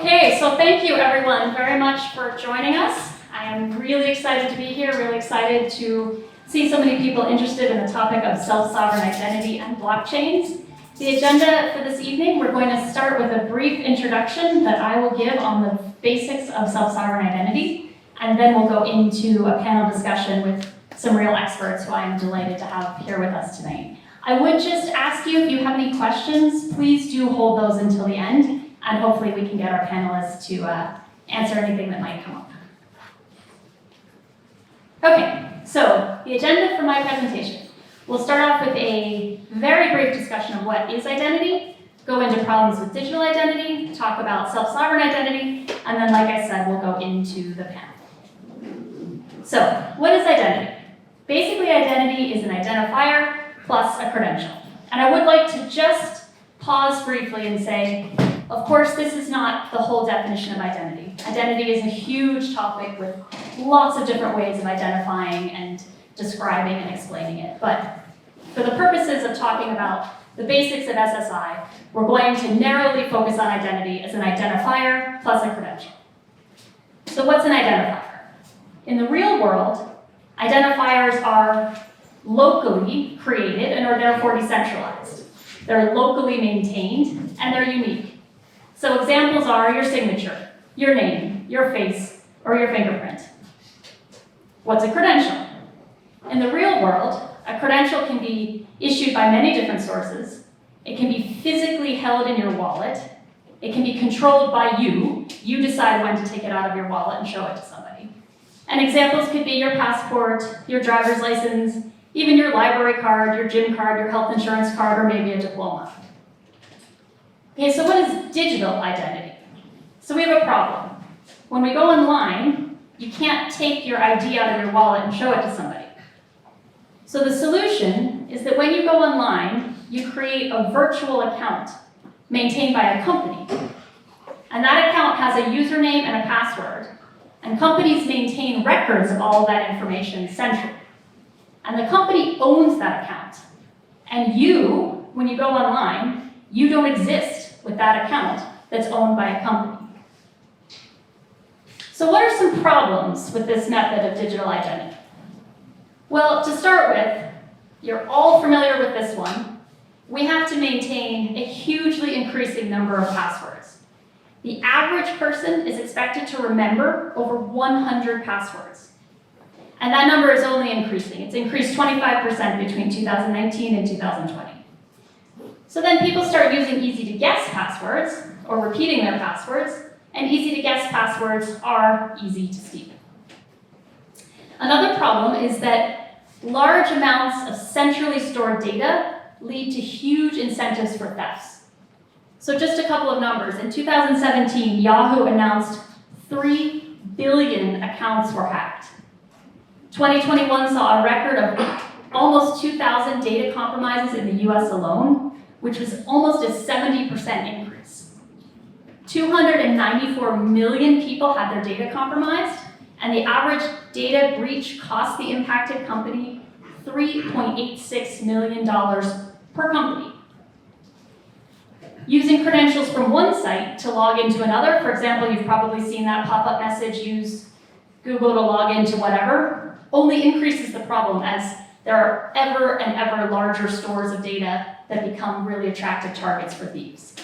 Okay, so thank you everyone very much for joining us. I am really excited to be here, really excited to see so many people interested in the topic of self-sovereign identity and blockchains. The agenda for this evening, we're going to start with a brief introduction that I will give on the basics of self-sovereign identity, and then we'll go into a panel discussion with some real experts who I am delighted to have here with us tonight. I would just ask you, if you have any questions, please do hold those until the end, and hopefully we can get our panelists to answer anything that might come up. Okay, so the agenda for my presentation. We'll start off with a very brief discussion of what is identity, go into problems with digital identity, talk about self-sovereign identity, and then, like I said, we'll go into the panel. So, what is identity? Basically, identity is an identifier plus a credential. And I would like to just pause briefly and say, of course, this is not the whole definition of identity. Identity is a huge topic with lots of different ways of identifying and describing and explaining it. But for the purposes of talking about the basics of SSI, we're going to narrowly focus on identity as an identifier plus a credential. So what's an identifier? In the real world, identifiers are locally created and are therefore decentralized. They're locally maintained and they're unique. So examples are your signature, your name, your face, or your fingerprint. What's a credential? In the real world, a credential can be issued by many different sources. It can be physically held in your wallet. It can be controlled by you. You decide when to take it out of your wallet and show it to somebody. And examples could be your passport, your driver's license, even your library card, your gym card, your health insurance card, or maybe a diploma. Okay, so what is digital identity? So we have a problem. When we go online, you can't take your ID out of your wallet and show it to somebody. So the solution is that when you go online, you create a virtual account maintained by a company. And that account has a username and a password. And companies maintain records of all of that information centrally. And the company owns that account. And you, when you go online, you don't exist with that account that's owned by a company. So what are some problems with this method of digital identity? Well, to start with, you're all familiar with this one. We have to maintain a hugely increasing number of passwords. The average person is expected to remember over 100 passwords. And that number is only increasing. It's increased 25% between 2019 and 2020. So then people start using easy-to-guess passwords, or repeating their passwords, and easy-to-guess passwords are easy to steal. Another problem is that large amounts of centrally stored data lead to huge incentives for thefts. So just a couple of numbers. In 2017, Yahoo announced 3 billion accounts were hacked. 2021 saw a record of almost 2,000 data compromises in the US alone, which was almost a 70% increase. 294 million people had their data compromised, and the average data breach cost the impacted company $3.86 million per company. Using credentials from one site to log into another, for example, you've probably seen that pop-up message, use Google to log into whatever, only increases the problem as there are ever and ever larger stores of data that become really attractive targets for thieves.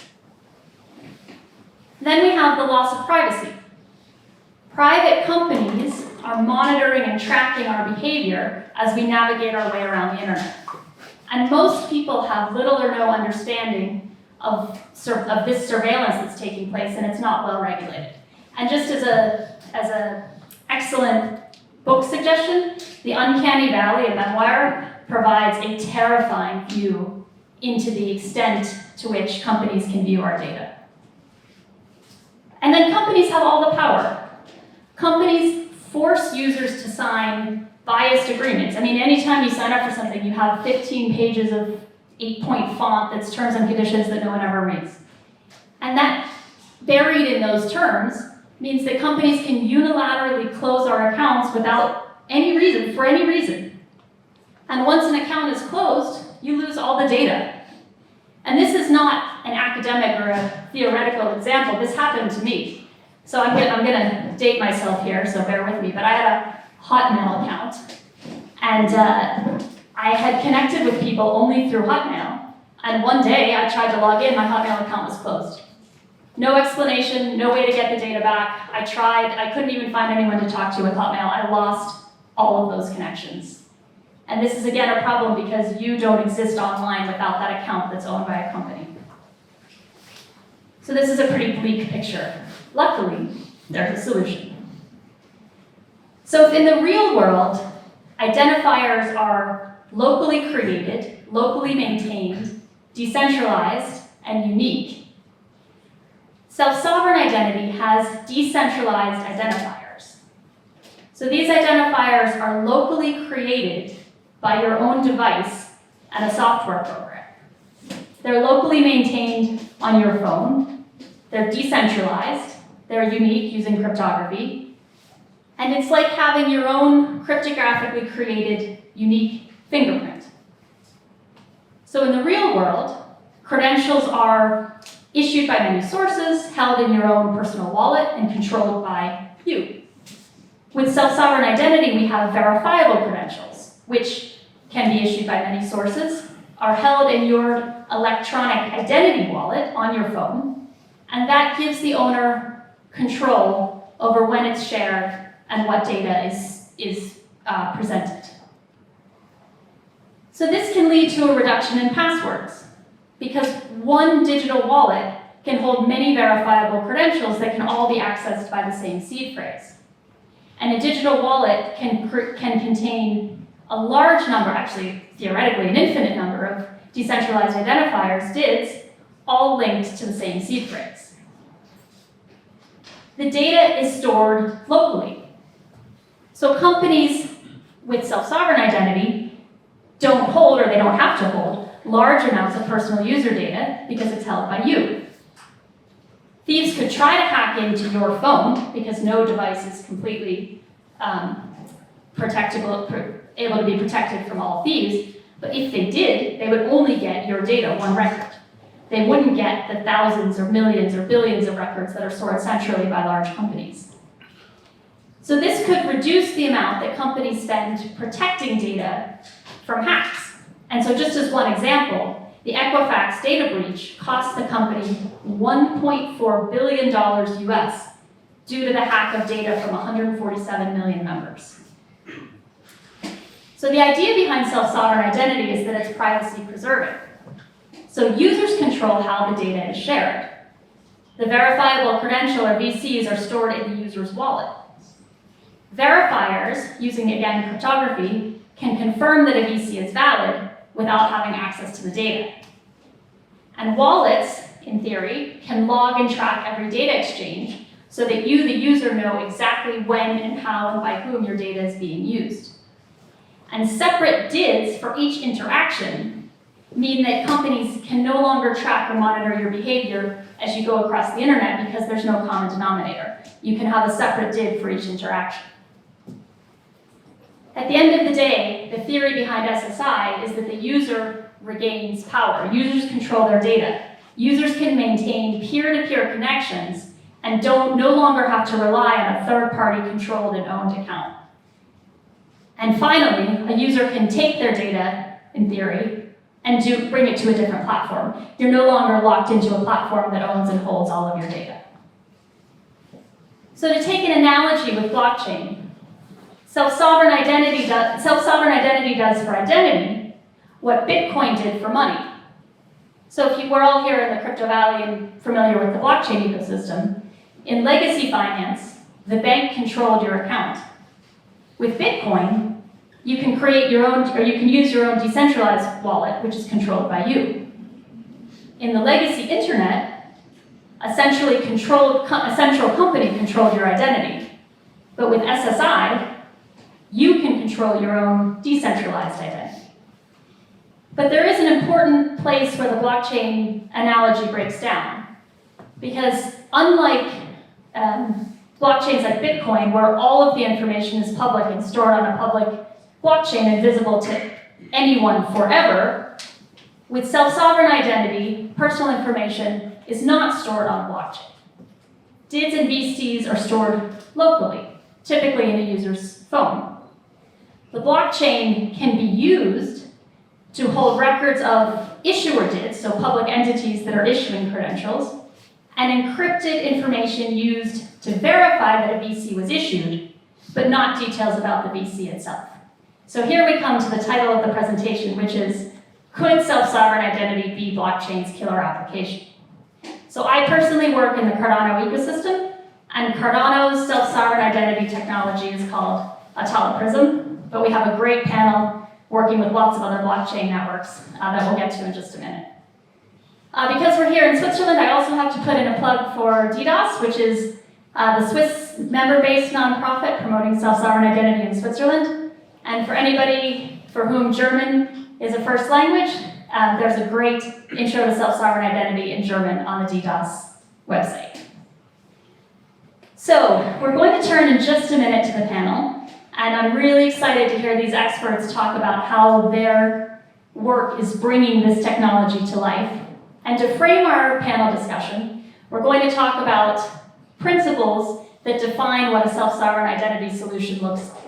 Then we have the loss of privacy. Private companies are monitoring and tracking our behavior as we navigate our way around the internet. And most people have little or no understanding of this surveillance that's taking place, and it's not well regulated. And just as an excellent book suggestion, The Uncanny Valley of Memoir provides a terrifying view into the extent to which companies can view our data. And then companies have all the power. Companies force users to sign biased agreements. I mean, anytime you sign up for something, you have 15 pages of 8-point font that's terms and conditions that no one ever reads. And that, buried in those terms, means that companies can unilaterally close our accounts without any reason, for any reason. And once an account is closed, you lose all the data. And this is not an academic or a theoretical example. This happened to me. So I'm gonna date myself here, so bear with me, but I had a Hotmail account, and I had connected with people only through Hotmail, and one day I tried to log in, my Hotmail account was closed. No explanation, no way to get the data back. I tried, I couldn't even find anyone to talk to with Hotmail. I lost all of those connections. And this is again a problem because you don't exist online without that account that's owned by a company. So this is a pretty bleak picture. Luckily, there's a solution. So if in the real world, identifiers are locally created, locally maintained, decentralized, and unique, self-sovereign identity has decentralized identifiers. So these identifiers are locally created by your own device and a software program. They're locally maintained on your phone. They're decentralized. They're unique using cryptography. And it's like having your own cryptographically created unique fingerprint. So in the real world, credentials are issued by many sources, held in your own personal wallet, and controlled by you. With self-sovereign identity, we have verifiable credentials, which can be issued by many sources, are held in your electronic identity wallet on your phone, and that gives the owner control over when it's shared and what data is presented. So this can lead to a reduction in passwords, because one digital wallet can hold many verifiable credentials that can all be accessed by the same seed phrase. And a digital wallet can contain a large number, actually theoretically an infinite number of decentralized identifiers, DIDs, all linked to the same seed phrase. The data is stored locally. So companies with self-sovereign identity don't hold, or they don't have to hold, large amounts of personal user data because it's held by you. Thieves could try to hack into your phone because no device is completely able to be protected from all thieves, but if they did, they would only get your data, one record. They wouldn't get the thousands or millions or billions of records that are stored centrally by large companies. So this could reduce the amount that companies spend protecting data from hacks. And so just as one example, the Equifax data breach cost the company $1.4 billion US due to the hack of data from 147 million members. So the idea behind self-sovereign identity is that it's privacy preserving. So users control how the data is shared. The verifiable credential, or VCs, are stored in the user's wallet. Verifiers, using again cryptography, can confirm that a VC is valid without having access to the data. And wallets, in theory, can log and track every data exchange so that you, the user, know exactly when and how and by whom your data is being used. And separate DIDs for each interaction mean that companies can no longer track or monitor your behavior as you go across the internet because there's no common denominator. You can have a separate DID for each interaction. At the end of the day, the theory behind SSI is that the user regains power. Users control their data. Users can maintain peer-to-peer connections and no longer have to rely on a third-party controlled and owned account. And finally, a user can take their data, in theory, and bring it to a different platform. You're no longer locked into a platform that owns and holds all of your data. So to take an analogy with blockchain, self-sovereign identity does for identity what Bitcoin did for money. So if we're all here in the crypto valley and familiar with the blockchain ecosystem, in legacy finance, the bank controlled your account. With Bitcoin, you can create your own, or you can use your own decentralized wallet, which is controlled by you. In the legacy internet, a central company controlled your identity. But with SSI, you can control your own decentralized identity. But there is an important place where the blockchain analogy breaks down. Because unlike blockchains like Bitcoin, where all of the information is public and stored on a public blockchain and visible to anyone forever, with self-sovereign identity, personal information is not stored on a blockchain. DIDs and VCs are stored locally, typically in a user's phone. The blockchain can be used to hold records of issuer DIDs, so public entities that are issuing credentials, and encrypted information used to verify that a VC was issued, but not details about the VC itself. So here we come to the title of the presentation, which is, could self-sovereign identity be blockchain's killer application? So I personally work in the Cardano ecosystem, and Cardano's self-sovereign identity technology is called Prism, but we have a great panel working with lots of other blockchain networks that we'll get to in just a minute. Because we're here in Switzerland, I also have to put in a plug for DDoS, which is the Swiss member-based nonprofit promoting self-sovereign identity in Switzerland. And for anybody for whom German is a first language, there's a great intro to self-sovereign identity in German on the DDoS website. So we're going to turn in just a minute to the panel, and I'm really excited to hear these experts talk about how their work is bringing this technology to life. And to frame our panel discussion, we're going to talk about principles that define what a self-sovereign identity solution looks like.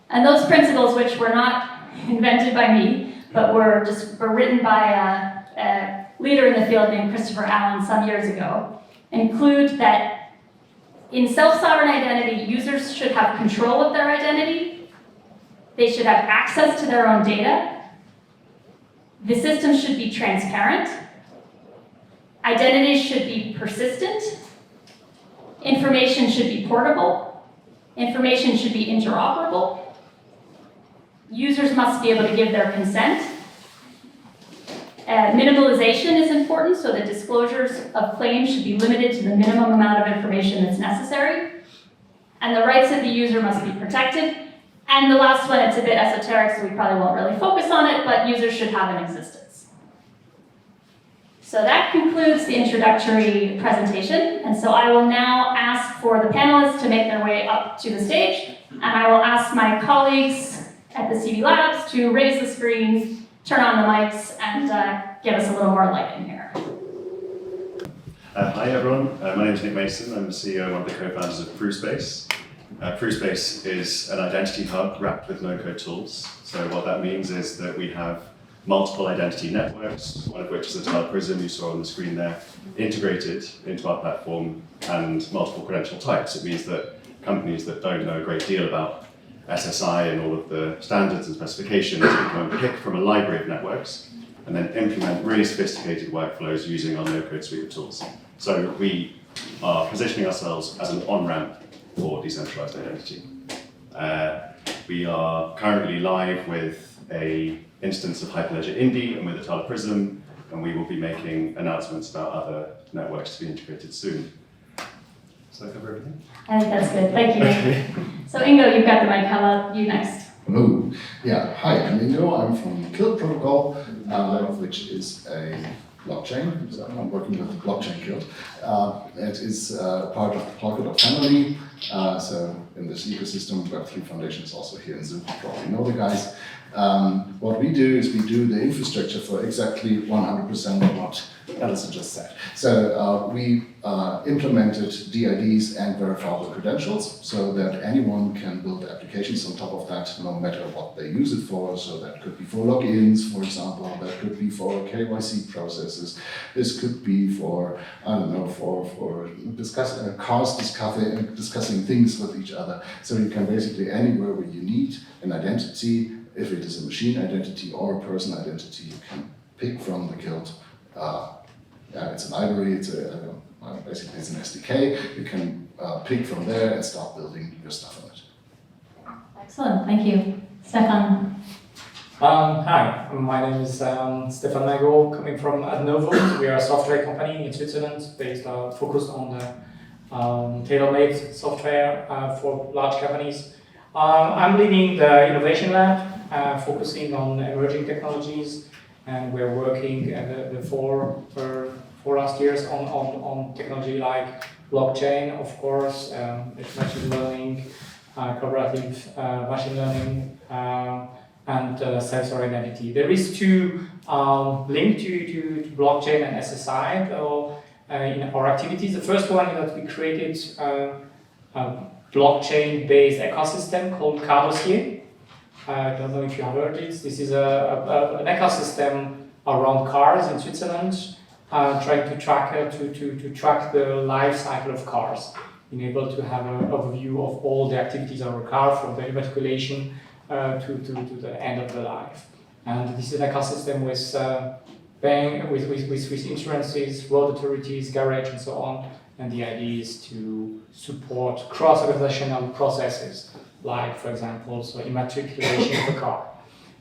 And those principles, which were not invented by me, but were written by a leader in the field named Christopher Allen some years ago, include that in self-sovereign identity, users should have control of their identity, they should have access to their own data, the system should be transparent, identities should be persistent, information should be portable, information should be interoperable, users must be able to give their consent. Minimalization is important, so that disclosures of claims should be limited to the minimum amount of information that's necessary. And the rights of the user must be protected. And the last one, it's a bit esoteric, so we probably won't really focus on it, but users should have an existence. So that concludes the introductory presentation. And so I will now ask for the panelists to make their way up to the stage. And I will ask my colleagues at the CV Labs to raise the screen, turn on the mics, and give us a little more light in here. Hi everyone, my name is Nick Mason. I'm the CEO and one of the co-founders of ProofSpace. ProofSpace is an identity hub wrapped with no-code tools. So what that means is that we have multiple identity networks, one of which is the Prism you saw on the screen there, integrated into our platform, and multiple credential types. It means that companies that don't know a great deal about SSI and all of the standards and specifications can come and pick from a library of networks and then implement really sophisticated workflows using our no-code suite of tools. So we are positioning ourselves as an on-ramp for decentralized identity. We are currently live with an instance of Hyperledger Indy and with the Prism, and we will be making announcements about other networks to be integrated soon. Does that cover everything? I think that's good. Thank you. So Ingo, you've got the mic. How about you next? Hello. Yeah, hi, I'm Ingo. I'm from KILT protocol, which is a blockchain. So I'm working with the blockchain KILT. It is part of the Polkadot family. So in this ecosystem, Web3 Foundation is also here in Zoom. You probably know the guys. What we do is we do the infrastructure for exactly 100% of what Allison just said. So we implemented DIDs and verifiable credentials so that anyone can build applications on top of that, no matter what they use it for. So that could be for logins, for example. That could be for KYC processes. This could be for, I don't know, for cars discussing things with each other. So you can basically anywhere where you need an identity, if it is a machine identity or a person identity, you can pick from the KILT. It's a library, basically it's an SDK. You can pick from there and start building your stuff on it. Excellent, thank you. Stéphane. Hi, my name is Stéphane Mingot, coming from Adnovum. We are a software company in Switzerland, focused on the tailor-made software for large companies. I'm leading the innovation lab, focusing on emerging technologies, and we're working the four last years on technology like blockchain, of course, machine learning, collaborative machine learning, and self-sovereign identity. There is two linked to blockchain and SSI in our activities. The first one is that we created a blockchain-based ecosystem called Car Dossier. I don't know if you have heard this. This is an ecosystem around cars in Switzerland, trying to track the life cycle of cars, being able to have an overview of all the activities of a car from the immatriculation to the end of the life. And this is an ecosystem with with insurances, road authorities, garage, and so on. And the idea is to support cross-organizational processes, like, for example, immatriculation of a car.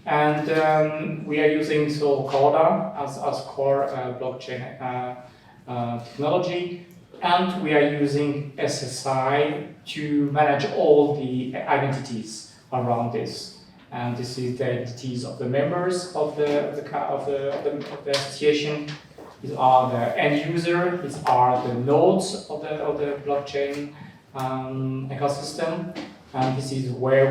And we are using Corda as core blockchain technology, and we are using SSI to manage all the identities around this. And this is the identities of the members of the association. These are the end user. These are the nodes of the blockchain ecosystem. And this is where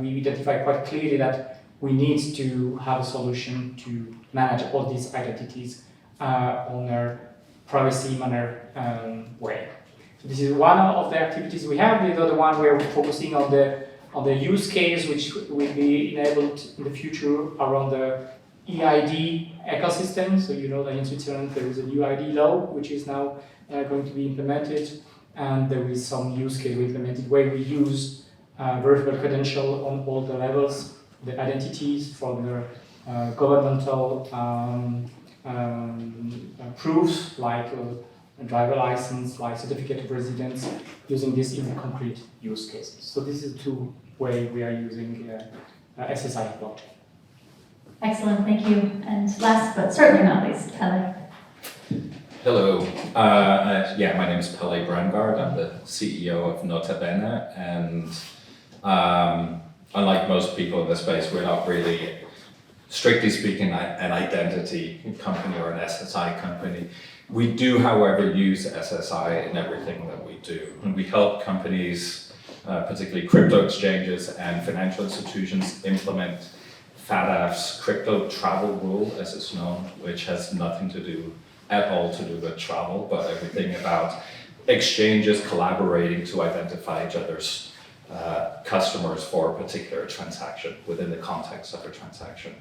we identify quite clearly that we need to have a solution to manage all these identities on a privacy manner way. So this is one of the activities we have. The other one where we're focusing on the use case, which will be enabled in the future around the EID ecosystem. So you know that in Switzerland there is a new ID law, which is now going to be implemented, and there is some use case we implemented where we use vertical credential on all the levels, the identities from the governmental proofs like a driver license, like certificate of residence, using this in concrete use cases. So this is two ways we are using SSI blockchain. Excellent, thank you. And last but certainly not least, Pelle. Hello, my name is Pelle Braendgaard. I'm the CEO of Notabene, and unlike most people in this space, we're not really, strictly speaking, an identity company or an SSI company. We do, however, use SSI in everything that we do, and we help companies, particularly crypto exchanges and financial institutions, implement FATF's crypto travel rule, as it's known, which has nothing to do at all to do with travel, but everything about exchanges collaborating to identify each other's customers for a particular transaction within the context of a transaction.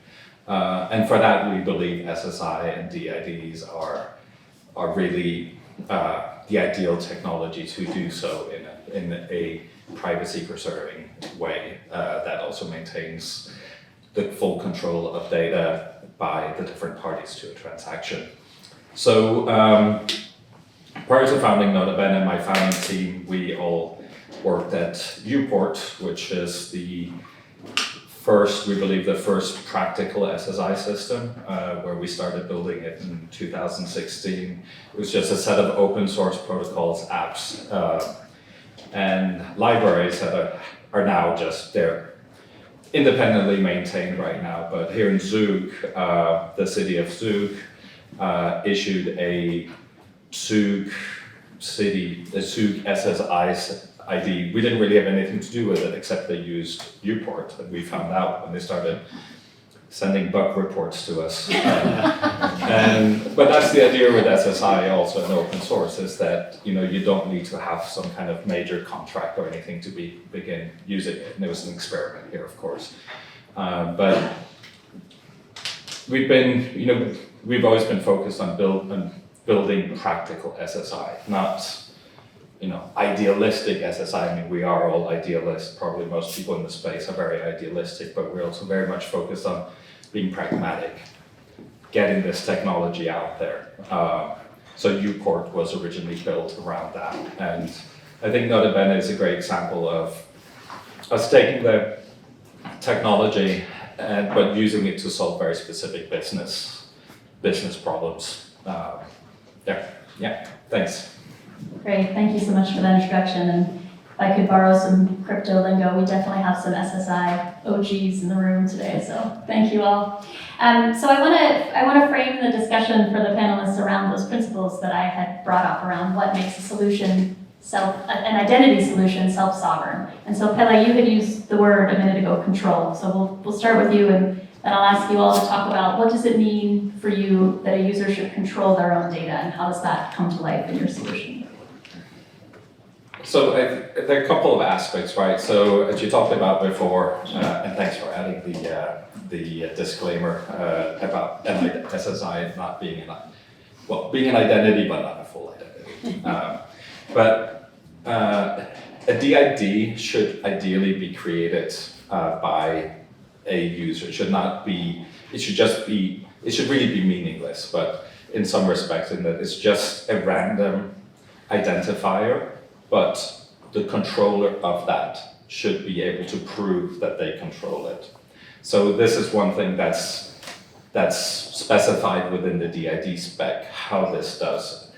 And for that, we believe SSI and DIDs are really the ideal technology to do so in a privacy-preserving way that also maintains the full control of data by the different parties to a transaction. So prior to founding Notabene, my founding team, we all worked at Uport, which is the first practical SSI system, where we started building it in 2016. It was just a set of open source protocols, apps, and libraries that are now just there, independently maintained right now. But here in Zug, the city of Zug issued a Zug SSI ID. We didn't really have anything to do with it except they used Uport, and we found out when they started sending bug reports to us. But that's the idea with SSI also in open source, is that you don't need to have some kind of major contract or anything to begin using it. And it was an experiment here, of course. But we've always been focused on building practical SSI, not idealistic SSI. I mean, we are all idealists. Probably most people in the space are very idealistic, but we're also very much focused on being pragmatic, getting this technology out there. So Uport was originally built around that. And I think Notabene is a great example of us taking the technology but using it to solve very specific business problems. Thanks. Great, thank you so much for that introduction. And if I could borrow some crypto lingo, we definitely have some SSI OGs in the room today, so thank you all. So I want to frame the discussion for the panelists around those principles that I had brought up around what makes a solution an identity solution self-sovereign. And so Pelle, you had used the word a minute ago, control. So we'll start with you, and then I'll ask you all to talk about what does it mean for you that a user should control their own data, and how does that come to life in your solution? So there are a couple of aspects, right? So as you talked about before, and thanks for adding the disclaimer about SSI not being being an identity, but not a full identity. But a DID should ideally be created by a user. It should not be. It should really be meaningless. But in some respects, in that it's just a random identifier. But the controller of that should be able to prove that they control it. So this is one thing that's specified within the DID spec, how this does it.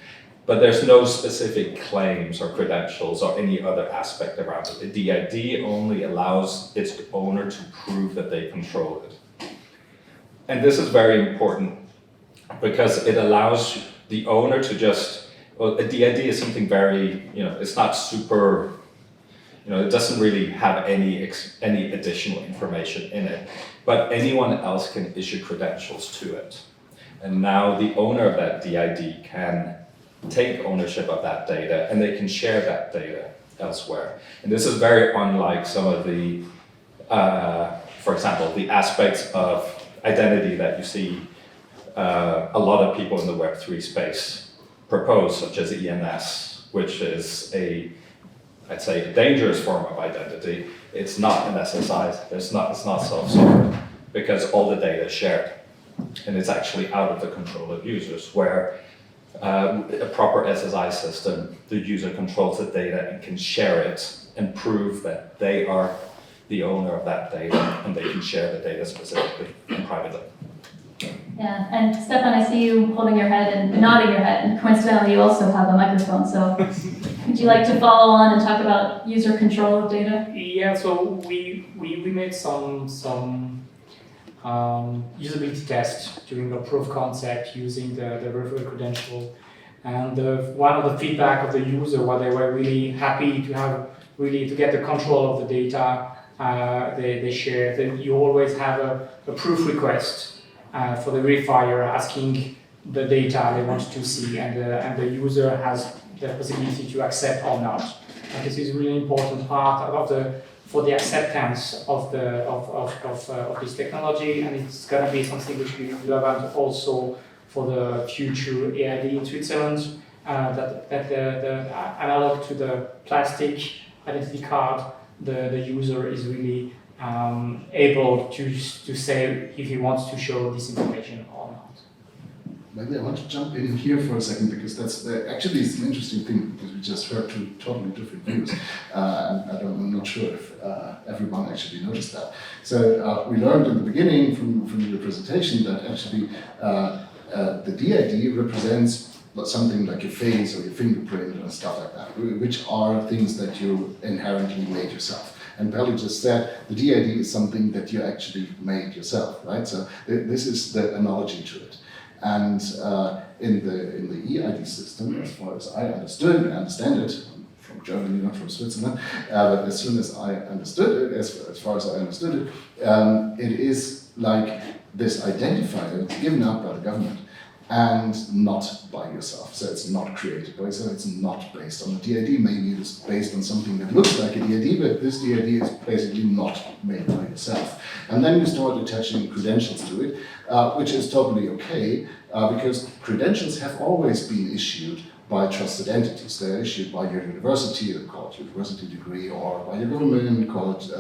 But there's no specific claims or credentials or any other aspect around it. The DID only allows its owner to prove that they control it. And this is very important because it allows the owner to just, well, a DID is something very, it's not super, it doesn't really have any additional information in it, but anyone else can issue credentials to it. And now the owner of that DID can take ownership of that data, and they can share that data elsewhere. And this is very unlike some of the, for example, the aspects of identity that you see a lot of people in the Web3 space propose, such as ENS, which is I'd say a dangerous form of identity. It's not an SSI, it's not self-sovereign, because all the data is shared. And it's actually out of the control of users, where a proper SSI system, the user controls the data and can share it and prove that they are the owner of that data, and they can share the data specifically and privately. Yeah, and Stéphane, I see you holding your head and nodding your head, and coincidentally you also have a microphone, so would you like to follow on and talk about user control of data? Yeah, so we made some usability tests during the proof of concept using the referral credential, and one of the feedback of the user, what they were really happy to have, really to get the control of the data they share. That you always have a proof request for the verifier asking the data they want to see, and the user has the possibility to accept or not. And this is a really important part for the acceptance of this technology, and it's going to be something which will be relevant also for the future EID in Switzerland. That the analog to the plastic identity card, the user is really able to say if he wants to show this information or not. Maybe I want to jump in here for a second, because that's actually it's an interesting thing, because we just heard two totally different views, and I'm not sure if everyone actually noticed that. So we learned in the beginning from your presentation that actually the DID represents something like your face or your fingerprint and stuff like that, which are things that you inherently made yourself. And Pelle just said the DID is something that you actually made yourself, right? So this is the analogy to it. And in the EID system, as far as I understand it, I'm from Germany, not from Switzerland, but as soon as I understood it, as far as I understood it, it is like this identifier given out by the government and not by yourself. So it's not created by yourself, it's not based on a DID. Maybe it is based on something that looks like a DID, but this DID is basically not made by yourself. And then you start attaching credentials to it, which is totally okay, because credentials have always been issued by trusted entities. They're issued by your university, called university degree, or by your government, called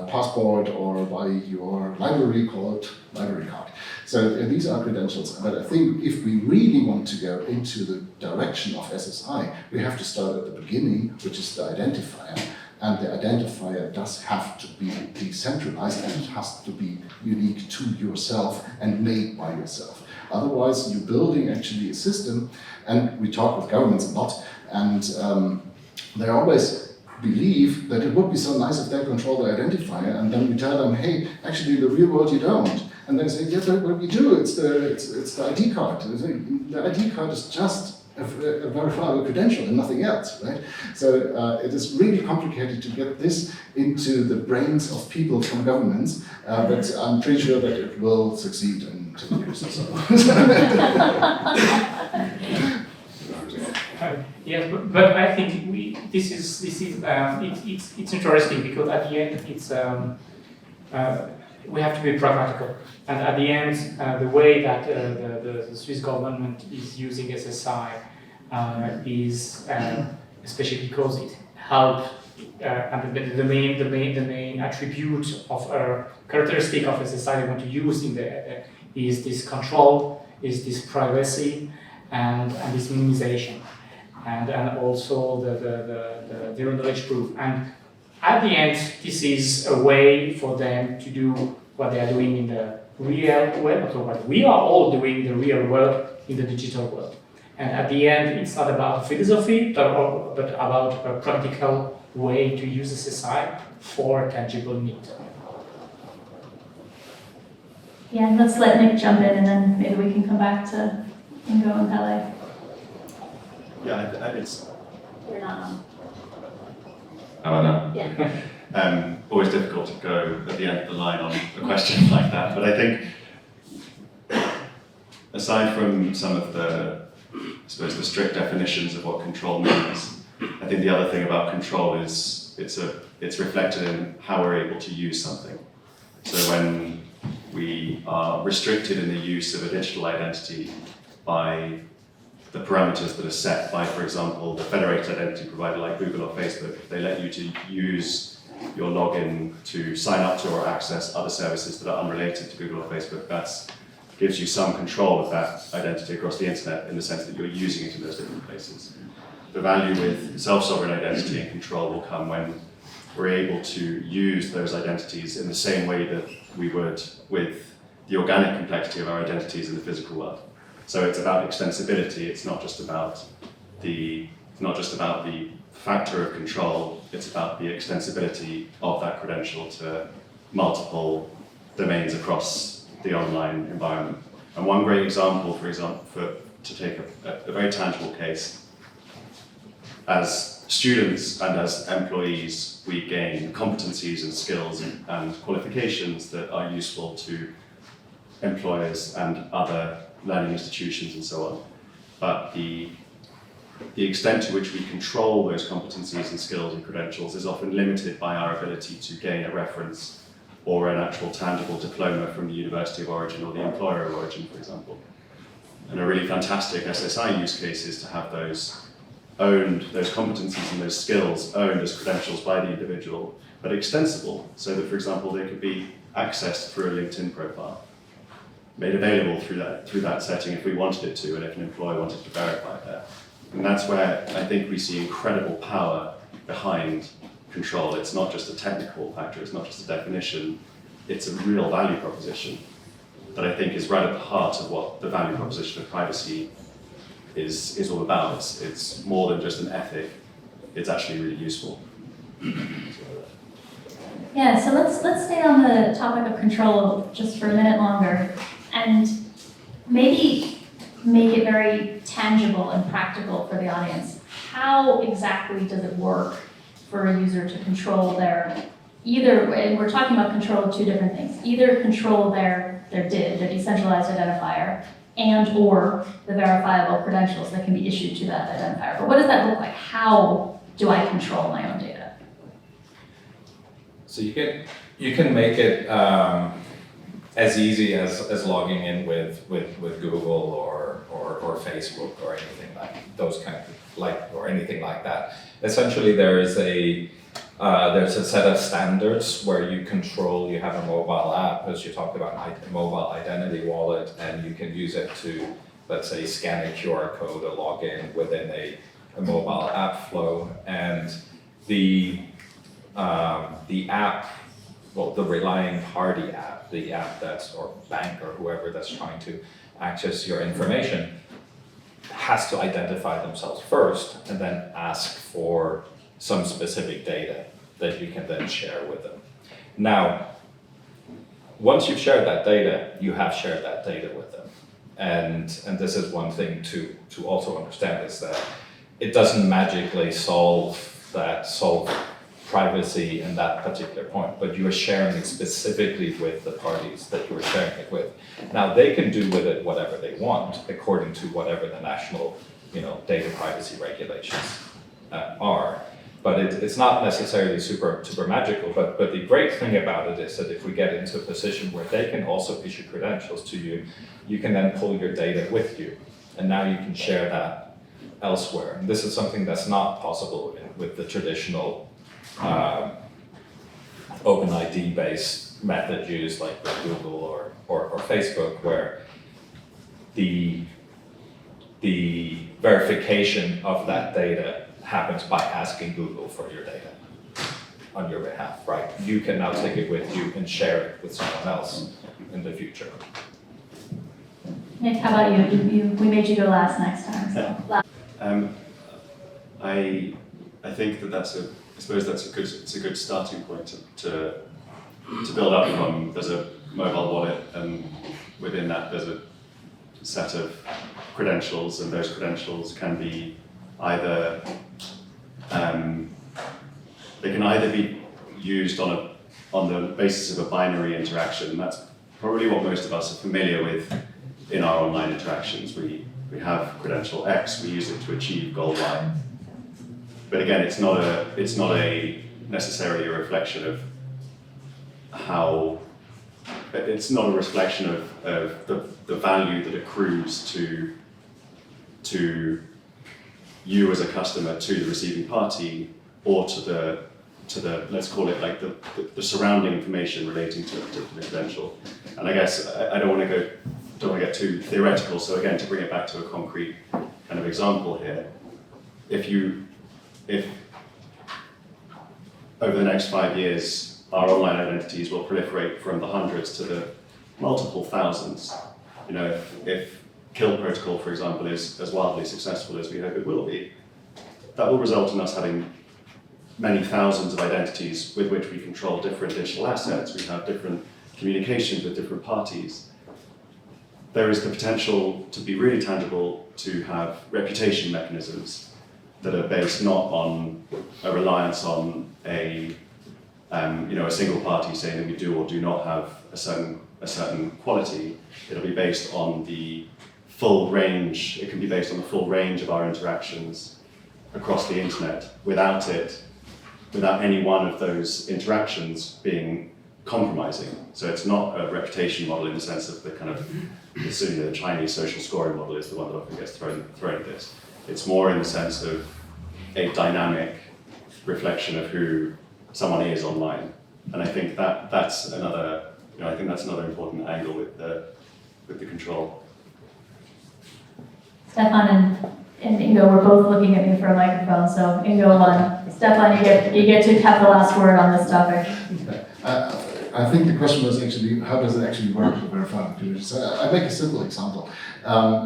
passport, or by your library, called library card. So these are credentials, but I think if we really want to go into the direction of SSI, we have to start at the beginning, which is the identifier. And the identifier does have to be decentralized, and it has to be unique to yourself and made by yourself. Otherwise, you're building actually a system, and we talk with governments a lot, and they always believe that it would be so nice if they control the identifier, and then we tell them, hey, actually in the real world you don't. And they say, yeah, but we do, it's the ID card. The ID card is just a verifiable credential and nothing else, right? So it is really complicated to get this into the brains of people from governments, but I'm pretty sure that it will succeed in 10 years or so. Yes, but I think it's interesting because at the end we have to be pragmatical, and at the end the way that the Swiss government is using SSI is especially because it helps and the main attribute of a characteristic of SSI they want to use in is this control, is this privacy, and this minimization. And also the zero knowledge proof. And at the end, this is a way for them to do what they are doing in the real world, or what we are all doing in the real world, in the digital world. And at the end, it's not about philosophy, but about a practical way to use SSI for a tangible need. Yeah, let's let Nick jump in, and then maybe we can come back to Ingo and Pelle. Yeah, it's You're not on. I don't know. Yeah. Always difficult to go at the end of the line on a question like that. But I think, aside from some of the, I suppose, the strict definitions of what control means, I think the other thing about control is it's reflected in how we're able to use something. So when we are restricted in the use of a digital identity by the parameters that are set by, for example, the federated identity provider like Google or Facebook, they let you to use your login to sign up to or access other services that are unrelated to Google or Facebook. That gives you some control of that identity across the internet in the sense that you're using it in those different places. The value with self-sovereign identity and control will come when we're able to use those identities in the same way that we would with the organic complexity of our identities in the physical world. So it's about extensibility. It's not just about the factor of control. It's about the extensibility of that credential to multiple domains across the online environment. And one great example, to take a very tangible case, as students and as employees, we gain competencies and skills and qualifications that are useful to employers and other learning institutions and so on. But the extent to which we control those competencies and skills and credentials is often limited by our ability to gain a reference or an actual tangible diploma from the university of origin or the employer of origin, for example. And a really fantastic SSI use case is to have those competencies and those skills owned as credentials by the individual, but extensible, so that, for example, they could be accessed through a LinkedIn profile, made available through that setting if we wanted it to, and if an employer wanted to verify that. And that's where I think we see incredible power behind control. It's not just a technical factor, it's not just a definition, it's a real value proposition that I think is right at the heart of what the value proposition of privacy is all about. It's more than just an ethic, it's actually really useful. Yeah, so let's stay on the topic of control just for a minute longer, and maybe make it very tangible and practical for the audience. How exactly does it work for a user to control their, and we're talking about control of two different things, either control their DID, their decentralized identifier, and or the verifiable credentials that can be issued to that identifier. But what does that look like? How do I control my own data? So you can make it as easy as logging in with Google or Facebook or anything like those kind of or anything like that. Essentially, there's a set of standards where you have a mobile app, as you talked about, a mobile identity wallet, and you can use it to, let's say, scan a QR code or log in within a mobile app flow. And the app, well, the relying party app, the app or bank or whoever that's trying to access your information, has to identify themselves first and then ask for some specific data that you can then share with them. Now, once you've shared that data, you have shared that data with them. And this is one thing to also understand, is that it doesn't magically solve privacy in that particular point, but you are sharing it specifically with the parties that you are sharing it with. Now, they can do with it whatever they want according to whatever the national, data privacy regulations are. But it's not necessarily super magical, but the great thing about it is that if we get into a position where they can also issue credentials to you, you can then pull your data with you, and now you can share that elsewhere. And this is something that's not possible with the traditional OpenID-based method used like with Google or Facebook, where the verification of that data happens by asking Google for your data on your behalf, right? You can now take it with you and share it with someone else in the future. Nick, how about you? We made you go last next time. So. I think that's a good starting point to build up from. There's a mobile wallet, and within that there's a set of credentials, and those credentials can be either they can either be used on the basis of a binary interaction. And that's probably what most of us are familiar with in our online interactions. We have credential X, we use it to achieve goal Y. But again, it's not necessarily a reflection of how. It's not a reflection of the value that accrues to you as a customer, to the receiving party, or to the let's call it like the surrounding information relating to a particular credential. And I guess I don't want to get too theoretical. So again, to bring it back to a concrete kind of example here, if over the next 5 years, our online identities will proliferate from the hundreds to the multiple thousands. If KILT protocol, for example, is as wildly successful as we hope it will be, that will result in us having many thousands of identities with which we control different digital assets. We have different communications with different parties. There is the potential to be really tangible, to have reputation mechanisms that are based not on a reliance on a single party saying that we do or do not have a certain quality. It'll be based on the full range. It can be based on the full range of our interactions across the internet without any one of those interactions being compromising. So it's not a reputation model in the sense of the kind of the Chinese social scoring model is the one that often gets thrown at this. It's more in the sense of a dynamic reflection of who someone is online. And I think that's another important angle with the control. Stéphane and Ingo were both looking at me for a microphone, so Ingo won. Stéphane, you get to have the last word on this topic. I think the question was actually, how does it actually work to verify credentials? So I make a simple example.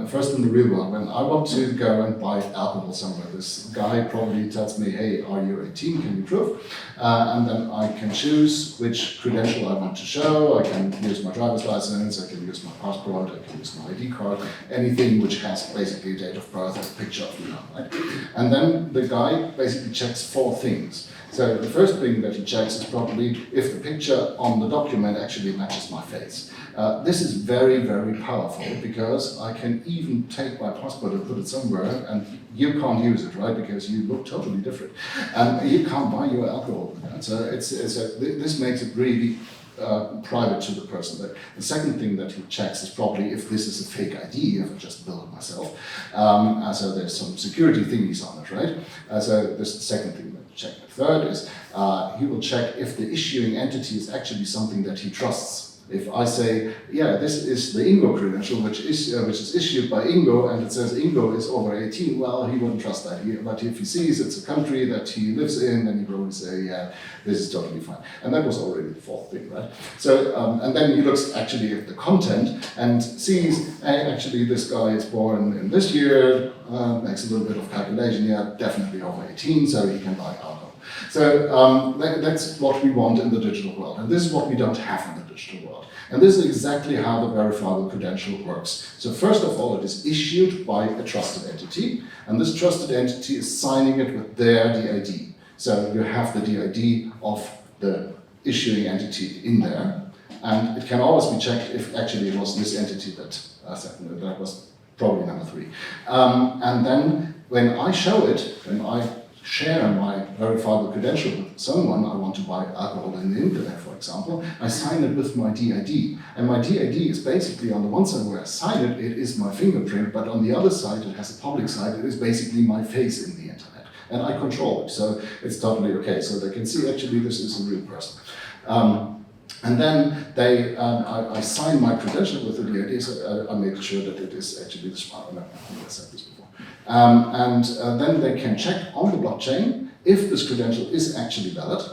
First, in the real world, when I want to go and buy alcohol somewhere, this guy probably tells me, hey, are you 18? Can you prove? And then I can choose which credential I want to show. I can use my driver's license, I can use my passport, I can use my ID card, anything which has basically date of birth and a picture of me on, right? And then the guy basically checks 4 things. So the first thing that he checks is probably if the picture on the document actually matches my face. This is very, very powerful because I can even take my passport and put it somewhere and you can't use it, right? Because you look totally different. And you can't buy your alcohol. So this makes it really private to the person. The second thing that he checks is probably if this is a fake ID, if I just build it myself. So there's some security thingies on it, right? So this is the second thing that he checks. The third is he will check if the issuing entity is actually something that he trusts. If I say, yeah, this is the Ingo credential, which is issued by Ingo, and it says Ingo is over 18, well, he wouldn't trust that. But if he sees it's a country that he lives in, then he will probably say, yeah, this is totally fine. And that was already the 4th thing, right? So, and then he looks actually at the content and sees, hey, actually this guy is born in this year, makes a little bit of calculation, yeah, definitely over 18, so he can buy alcohol. So that's what we want in the digital world, and this is what we don't have in the digital world. And this is exactly how the verifiable credential works. So first of all, it is issued by a trusted entity, and this trusted entity is signing it with their DID. So you have the DID of the issuing entity in there, and it can always be checked if actually it was this entity that was probably number 3. And then when I show it, when I share my verifiable credential with someone, I want to buy alcohol in the internet, for example, I sign it with my DID. And my DID is basically, on the one side where I sign it, it is my fingerprint, but on the other side, it has a public side, it is basically my face in the internet. And I control it, so it's totally okay. So they can see actually this is a real person. And then I sign my credential with the DID, so I make sure that it is actually the smart one. I said this before. And then they can check on the blockchain if this credential is actually valid,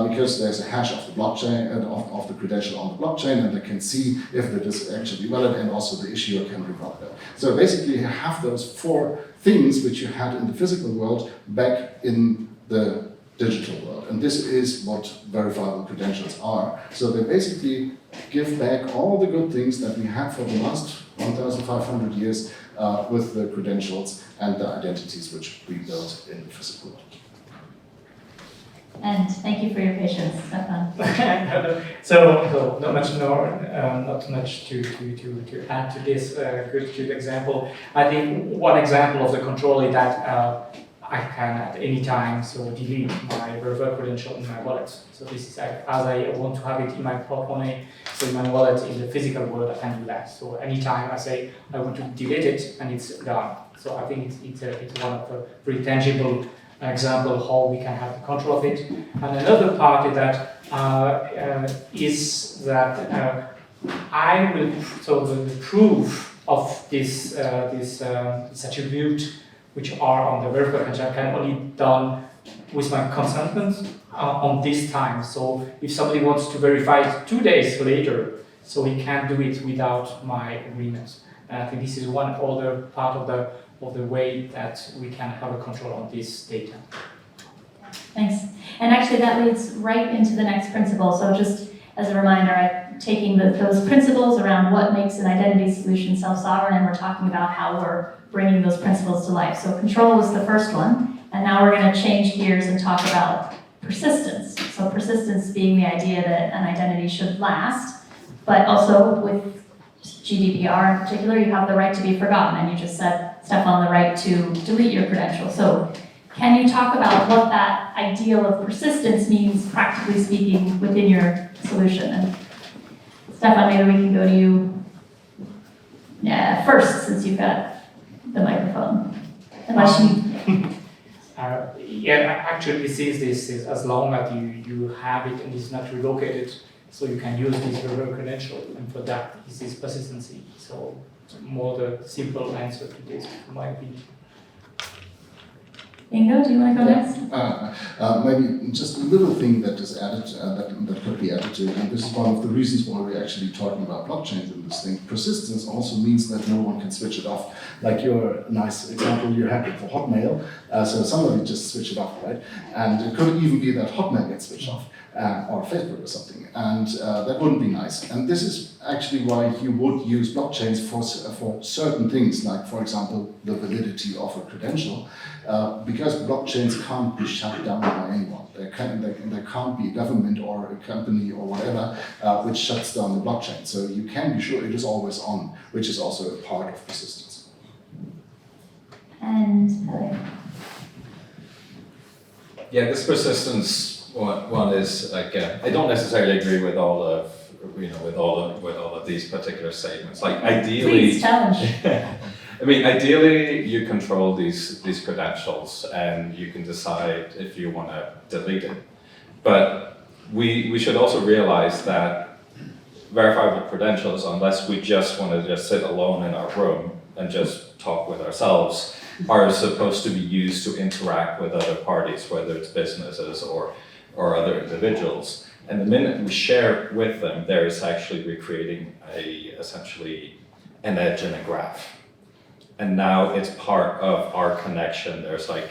because there's a hash of the blockchain and of the credential on the blockchain, and they can see if it is actually valid, and also the issuer can revoke that. So basically, you have those 4 things which you had in the physical world back in the digital world, and this is what verifiable credentials are. So they basically give back all the good things that we had for the last 1,500 years with the credentials and the identities which we built in the physical world. And thank you for your patience, Stéphane. So not much more, not much to add to this good example. I think one example of the control is that I can at any time delete my verified credential in my wallet. So this is as I want to have it in my portemonnaie, so in my wallet in the physical world, I can do that. So anytime I say I want to delete it, and it's gone. So I think it's one of the very tangible example of how we can have the control of it. And another part is that I will the proof of this attribute which are on the verified credential can only be done with my consentment on this time. So if somebody wants to verify it 2 days later, so he can't do it without my agreement. And I think this is one other part of the way that we can have a control on this data. Thanks. And actually that leads right into the next principle. So just as a reminder, I'm taking those principles around what makes an identity solution self-sovereign, and we're talking about how we're bringing those principles to life. So control was the first one, and now we're going to change gears and talk about persistence. So persistence being the idea that an identity should last, but also with GDPR in particular, you have the right to be forgotten, and you just said, Stéphane, the right to delete your credential. So can you talk about what that ideal of persistence means, practically speaking, within your solution? And Stéphane, maybe we can go to you first, since you've got the microphone. Unless you... Actually, this is as long as you have it and it's not relocated, so you can use this verified credential, and for that is this persistency. So more the simple answer to this, in my opinion. Ingo, do you want to go next? Maybe just a little thing that is added, that could be added to it, and this is one of the reasons why we're actually talking about blockchains in this thing. Persistence also means that no one can switch it off. Like your nice example you had with the Hotmail, so somebody just switch it off, right? And it could even be that Hotmail gets switched off, or Facebook or something, and that wouldn't be nice. And this is actually why you would use blockchains for certain things, like, for example, the validity of a credential, because blockchains can't be shut down by anyone. There can't be a government or a company or whatever which shuts down the blockchain. So you can be sure it is always on, which is also a part of persistence. And Pelle. Yeah, this persistence one is like I don't necessarily agree with all of with all of these particular statements. Like ideally, please challenge. I mean, ideally, you control these credentials, and you can decide if you want to delete it. But we should also realize that verifiable credentials, unless we just want to just sit alone in our room and just talk with ourselves, are supposed to be used to interact with other parties, whether it's businesses or other individuals. And the minute we share with them, there is actually recreating essentially an edge in a graph. And now it's part of our connection. There's like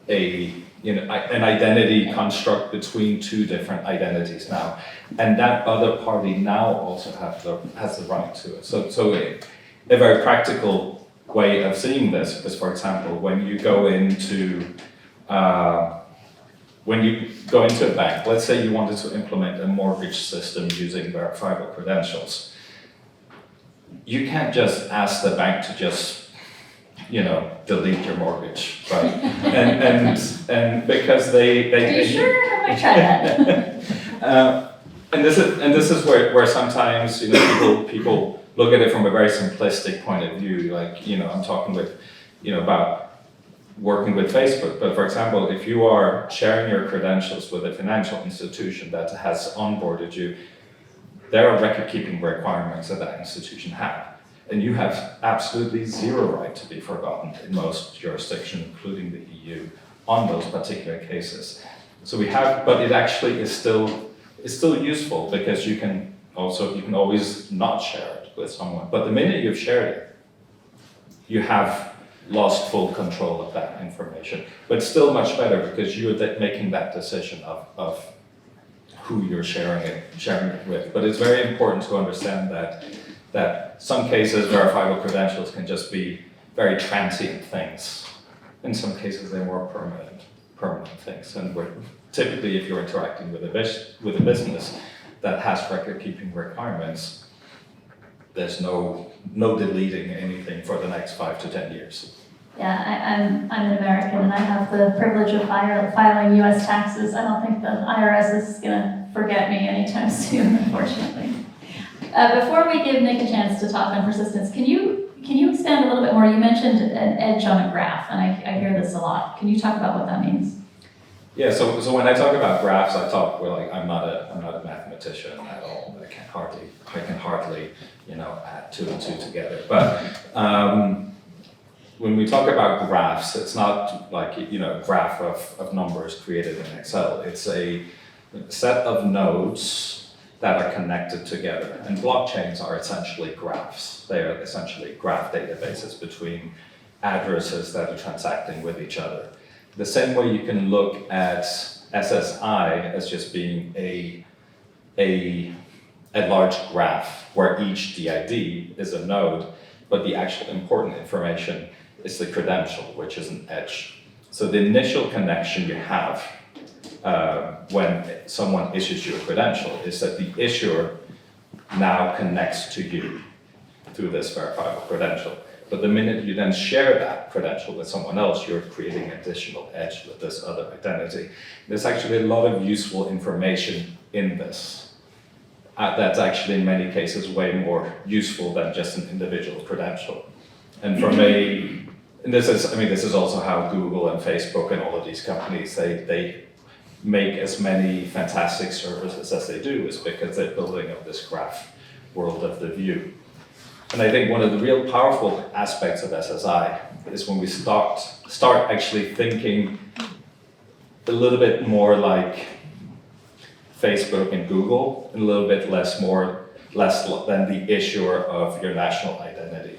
an identity construct between two different identities now, and that other party now also has the right to it. So a very practical way of seeing this is, for example, when you go into a bank, let's say you wanted to implement a mortgage system using verifiable credentials. You can't just ask the bank to just, delete your mortgage, right? and because they Are you sure? I might try that. and this is where sometimes people look at it from a very simplistic point of view. Like I'm talking with about working with Facebook, but for example, if you are sharing your credentials with a financial institution that has onboarded you, there are record-keeping requirements that institution have. And you have absolutely zero right to be forgotten in most jurisdictions, including the EU, on those particular cases. So but it actually is still useful because you can always not share it with someone. But the minute you've shared it, you have lost full control of that information. But still much better because you're making that decision of who you're sharing it with. But it's very important to understand that some cases verifiable credentials can just be very transient things. In some cases they're more permanent things. And typically if you're interacting with a business that has record-keeping requirements, there's no deleting anything for the next 5 to 10 years. Yeah, I'm an American and I have the privilege of filing US taxes. I don't think the IRS is gonna forget me anytime soon, unfortunately. Before we give Nick a chance to talk on persistence, can you expand a little bit more? You mentioned an edge on a graph, and I hear this a lot. Can you talk about what that means? Yeah, so when I talk about graphs, I'm not a mathematician at all. I can hardly add 2 and 2 together. But when we talk about graphs, it's not like a graph of numbers created in Excel. It's a set of nodes that are connected together. And blockchains are essentially graphs. They are essentially graph databases between addresses that are transacting with each other. The same way you can look at SSI as just being a large graph where each DID is a node, but the actual important information is the credential, which is an edge. So the initial connection you have when someone issues you a credential is that the issuer now connects to you through this verifiable credential. But the minute you then share that credential with someone else, you're creating an additional edge with this other identity. There's actually a lot of useful information in this. That's actually in many cases way more useful than just an individual credential. And this is also how Google and Facebook and all of these companies, they make as many fantastic services as they do, is because they're building up this graph world of the view. And I think one of the real powerful aspects of SSI is when we start actually thinking a little bit more like Facebook and Google, and a little bit less than the issuer of your national identity.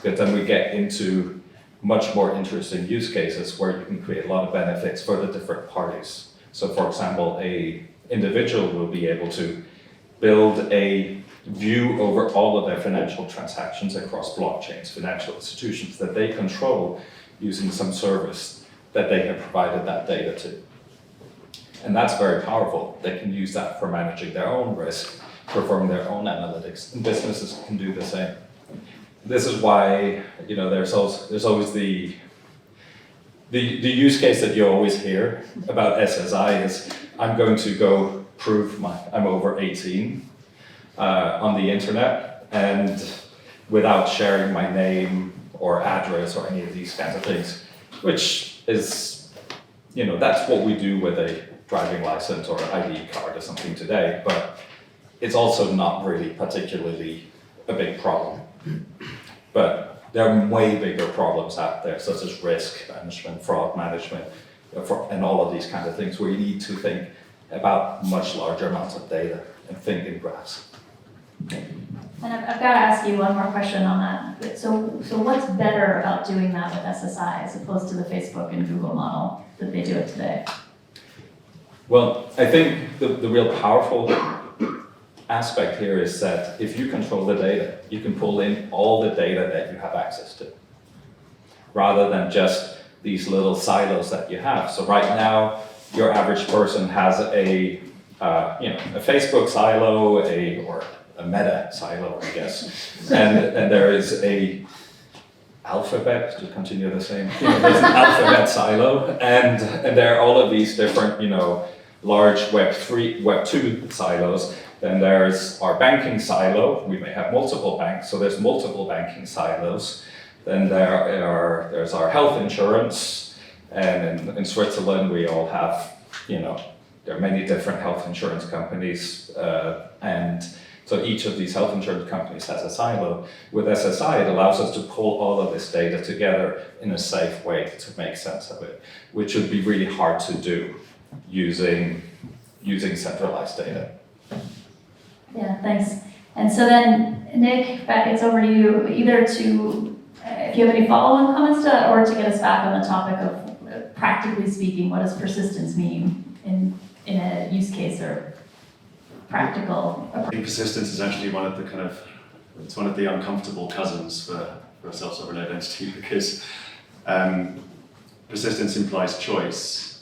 Because then we get into much more interesting use cases where you can create a lot of benefits for the different parties. So for example, a individual will be able to build a view over all of their financial transactions across blockchains, financial institutions that they control using some service that they have provided that data to. And that's very powerful. They can use that for managing their own risk, performing their own analytics, and businesses can do the same. This is why there's always the use case that you always hear about SSI is I'm going to go prove I'm over 18 on the internet, and without sharing my name or address or any of these kinds of things, which is, that's what we do with a driving license or ID card or something today, but it's also not really particularly a big problem. But there are way bigger problems out there, such as risk management, fraud management, and all of these kinds of things where you need to think about much larger amounts of data and think in graphs. And I've got to ask you one more question on that. So what's better about doing that with SSI as opposed to the Facebook and Google model that they do it today? Well, I think the real powerful aspect here is that if you control the data, you can pull in all the data that you have access to, rather than just these little silos that you have. So right now, your average person has a Facebook silo, or a meta silo, I guess, and there is a alphabet, to continue the same, there's an alphabet silo, and there are all of these different, large Web 2 silos. Then there's our banking silo. We may have multiple banks, so there's multiple banking silos. Then there's our health insurance, and in Switzerland we all have, there are many different health insurance companies, and so each of these health insurance companies has a silo. With SSI, it allows us to pull all of this data together in a safe way to make sense of it, which would be really hard to do using centralized data. Yeah, thanks. And so then, Nick, it's over to you, either to, if you have any follow-on comments or to get us back on the topic of, practically speaking, what does persistence mean in a use case or practical approach? I think persistence is actually one of the uncomfortable cousins for a self-sovereign identity, because persistence implies choice.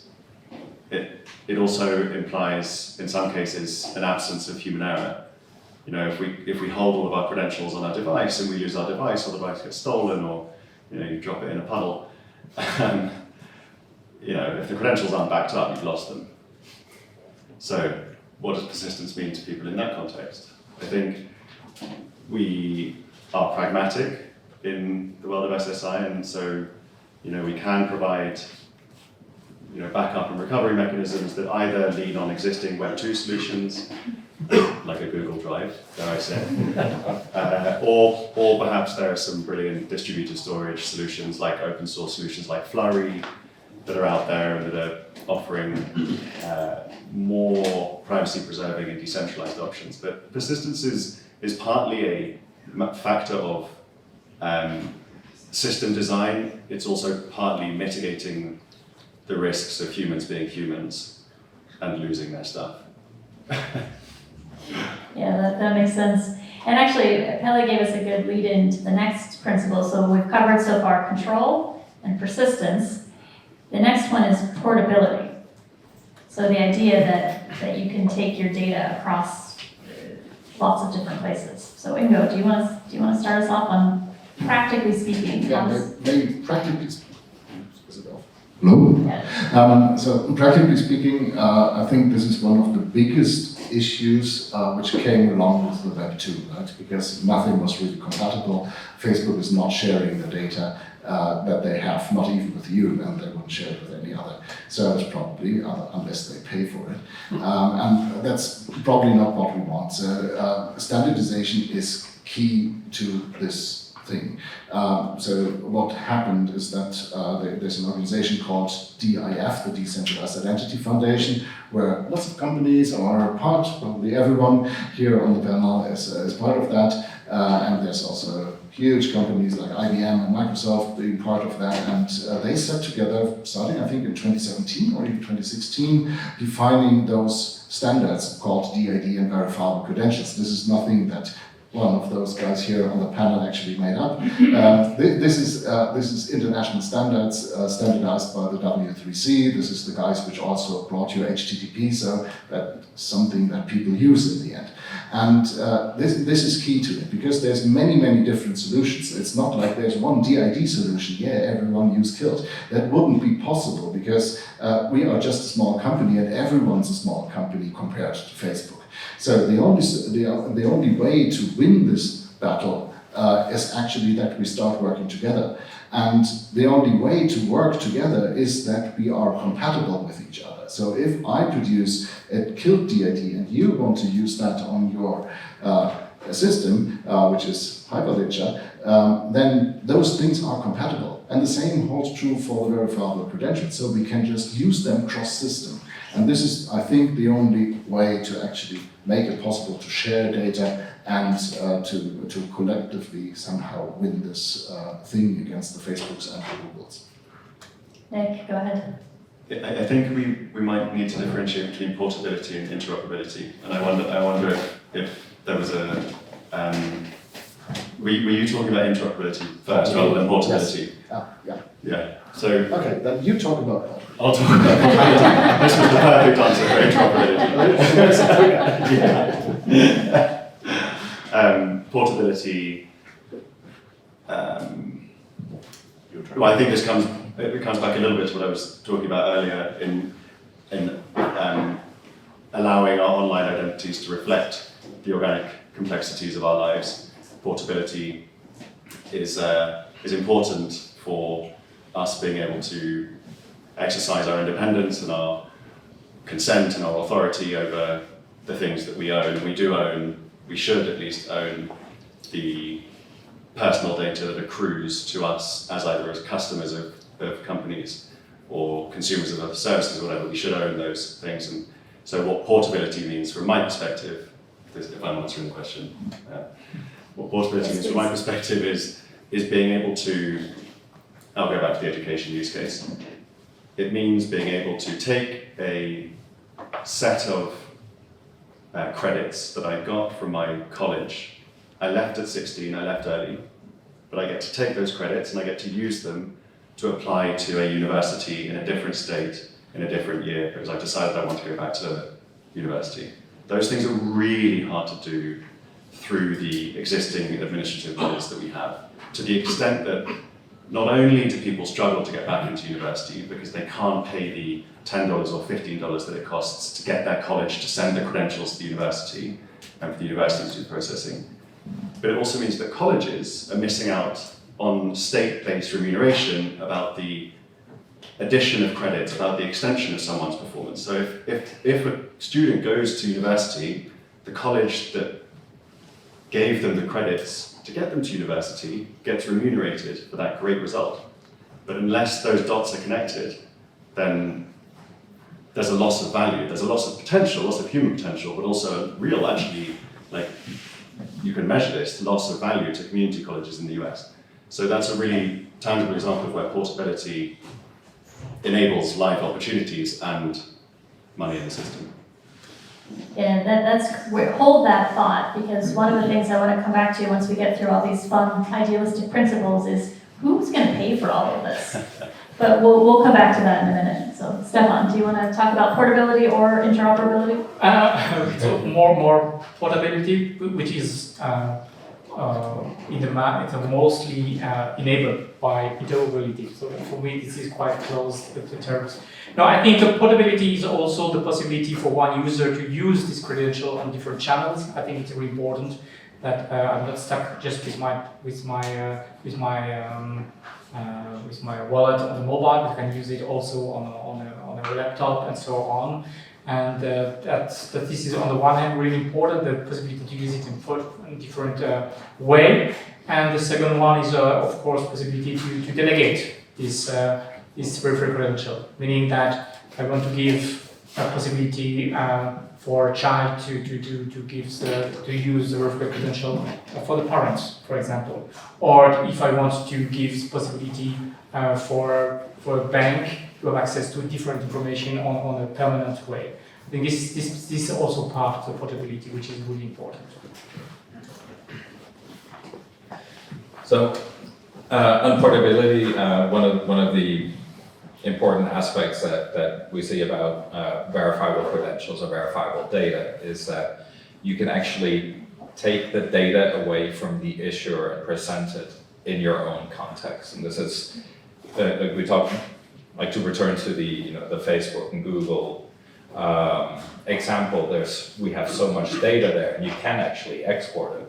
It also implies, in some cases, an absence of human error. If we hold all of our credentials on our device and we lose our device, or the device gets stolen, or you drop it in a puddle, if the credentials aren't backed up, you've lost them. So, what does persistence mean to people in that context? I think we are pragmatic in the world of SSI, and so we can provide backup and recovery mechanisms that either lean on existing Web 2 solutions, like a Google Drive, dare I say, or perhaps there are some brilliant distributed storage solutions, like open source solutions like Flurry, that are out there and that are offering more privacy-preserving and decentralized options. But persistence is partly a factor of system design. It's also partly mitigating the risks of humans being humans and losing their stuff. Yeah, that makes sense. And actually, Pelle gave us a good lead into the next principle. So we've covered so far control and persistence. The next one is portability. So the idea that you can take your data across lots of different places. So Ingo, do you want to start us off on practically speaking? Maybe practically speaking. Hello? Yeah. So practically speaking, I think this is one of the biggest issues which came along with the Web 2, right? Because nothing was really compatible. Facebook is not sharing the data that they have, not even with you, and they won't share it with any other service probably, unless they pay for it. And that's probably not what we want. So standardization is key to this thing. So what happened is that there's an organization called DIF, the Decentralized Identity Foundation, where lots of companies are part, probably everyone here on the panel is part of that. And there's also huge companies like IBM and Microsoft being part of that. And they set together, starting I think in 2017 or even 2016, defining those standards called DID and verifiable credentials. This is nothing that one of those guys here on the panel actually made up. This is international standards standardized by the W3C. This is the guys which also brought you HTTP, so that's something that people use in the end. And this is key to it, because there's many different solutions. It's not like there's one DID solution, yeah, everyone use KILT. That wouldn't be possible, because we are just a small company and everyone's a small company compared to Facebook. So the only way to win this battle is actually that we start working together. And the only way to work together is that we are compatible with each other. So if I produce a KILT DID and you want to use that on your system, which is Hyperledger, then those things are compatible. And the same holds true for the verifiable credentials, so we can just use them cross-system. And this is, I think, the only way to actually make it possible to share data and to collectively somehow win this thing against the Facebooks and the Googles. Nick, go ahead. I think we might need to differentiate between portability and interoperability. And I wonder if there was a... were you talking about interoperability first rather than portability? Yes. Yeah. Yeah. So Okay, then you talk about that. I'll talk about this was the perfect answer for interoperability. Portability. Well, I think this comes back a little bit to what I was talking about earlier in allowing our online identities to reflect the organic complexities of our lives. Portability is important for us being able to exercise our independence and our consent and our authority over the things that we own. And we do own, we should at least own the personal data that accrues to us as either as customers of companies or consumers of other services or whatever. We should own those things. And so what portability means from my perspective, if I'm answering the question, what portability means from my perspective is being able to, I'll go back to the education use case. It means being able to take a set of credits that I got from my college. I left at 16, I left early, but I get to take those credits and I get to use them to apply to a university in a different state, in a different year, because I've decided I want to go back to university. Those things are really hard to do through the existing administrative bodies that we have, to the extent that not only do people struggle to get back into university because they can't pay the $10 or $15 that it costs to get their college to send the credentials to the university and for the university to do processing, but it also means that colleges are missing out on state-based remuneration about the addition of credits, about the extension of someone's performance. So if a student goes to university, the college that gave them the credits to get them to university gets remunerated for that great result. But unless those dots are connected, then there's a loss of value, there's a loss of potential, loss of human potential, but also a real, actually, like, you can measure this, loss of value to community colleges in the US. So that's a really tangible example of where portability enables live opportunities and money in the system. Yeah, hold that thought, because one of the things I want to come back to once we get through all these fun idealistic principles is who's going to pay for all of this? But we'll come back to that in a minute. So Stéphane, do you want to talk about portability or interoperability? So more portability, which is it's mostly enabled by interoperability. So for me, this is quite close to the terms. Now, I think the portability is also the possibility for one user to use this credential on different channels. I think it's really important that I'm not stuck just with my wallet on the mobile, but I can use it also on a laptop and so on. And that this is on the one hand really important, the possibility to use it in different way. And the second one is, of course, possibility to delegate this verified credential, meaning that I want to give a possibility for a child to use the verified credential for the parents, for example, or if I want to give possibility for a bank to have access to different information on a permanent way. I think this is also part of the portability, which is really important. So, on portability, one of the important aspects that we see about verifiable credentials or verifiable data is that you can actually take the data away from the issuer and present it in your own context. And this is, we talk, like to return to the Facebook and Google example, we have so much data there and you can actually export it.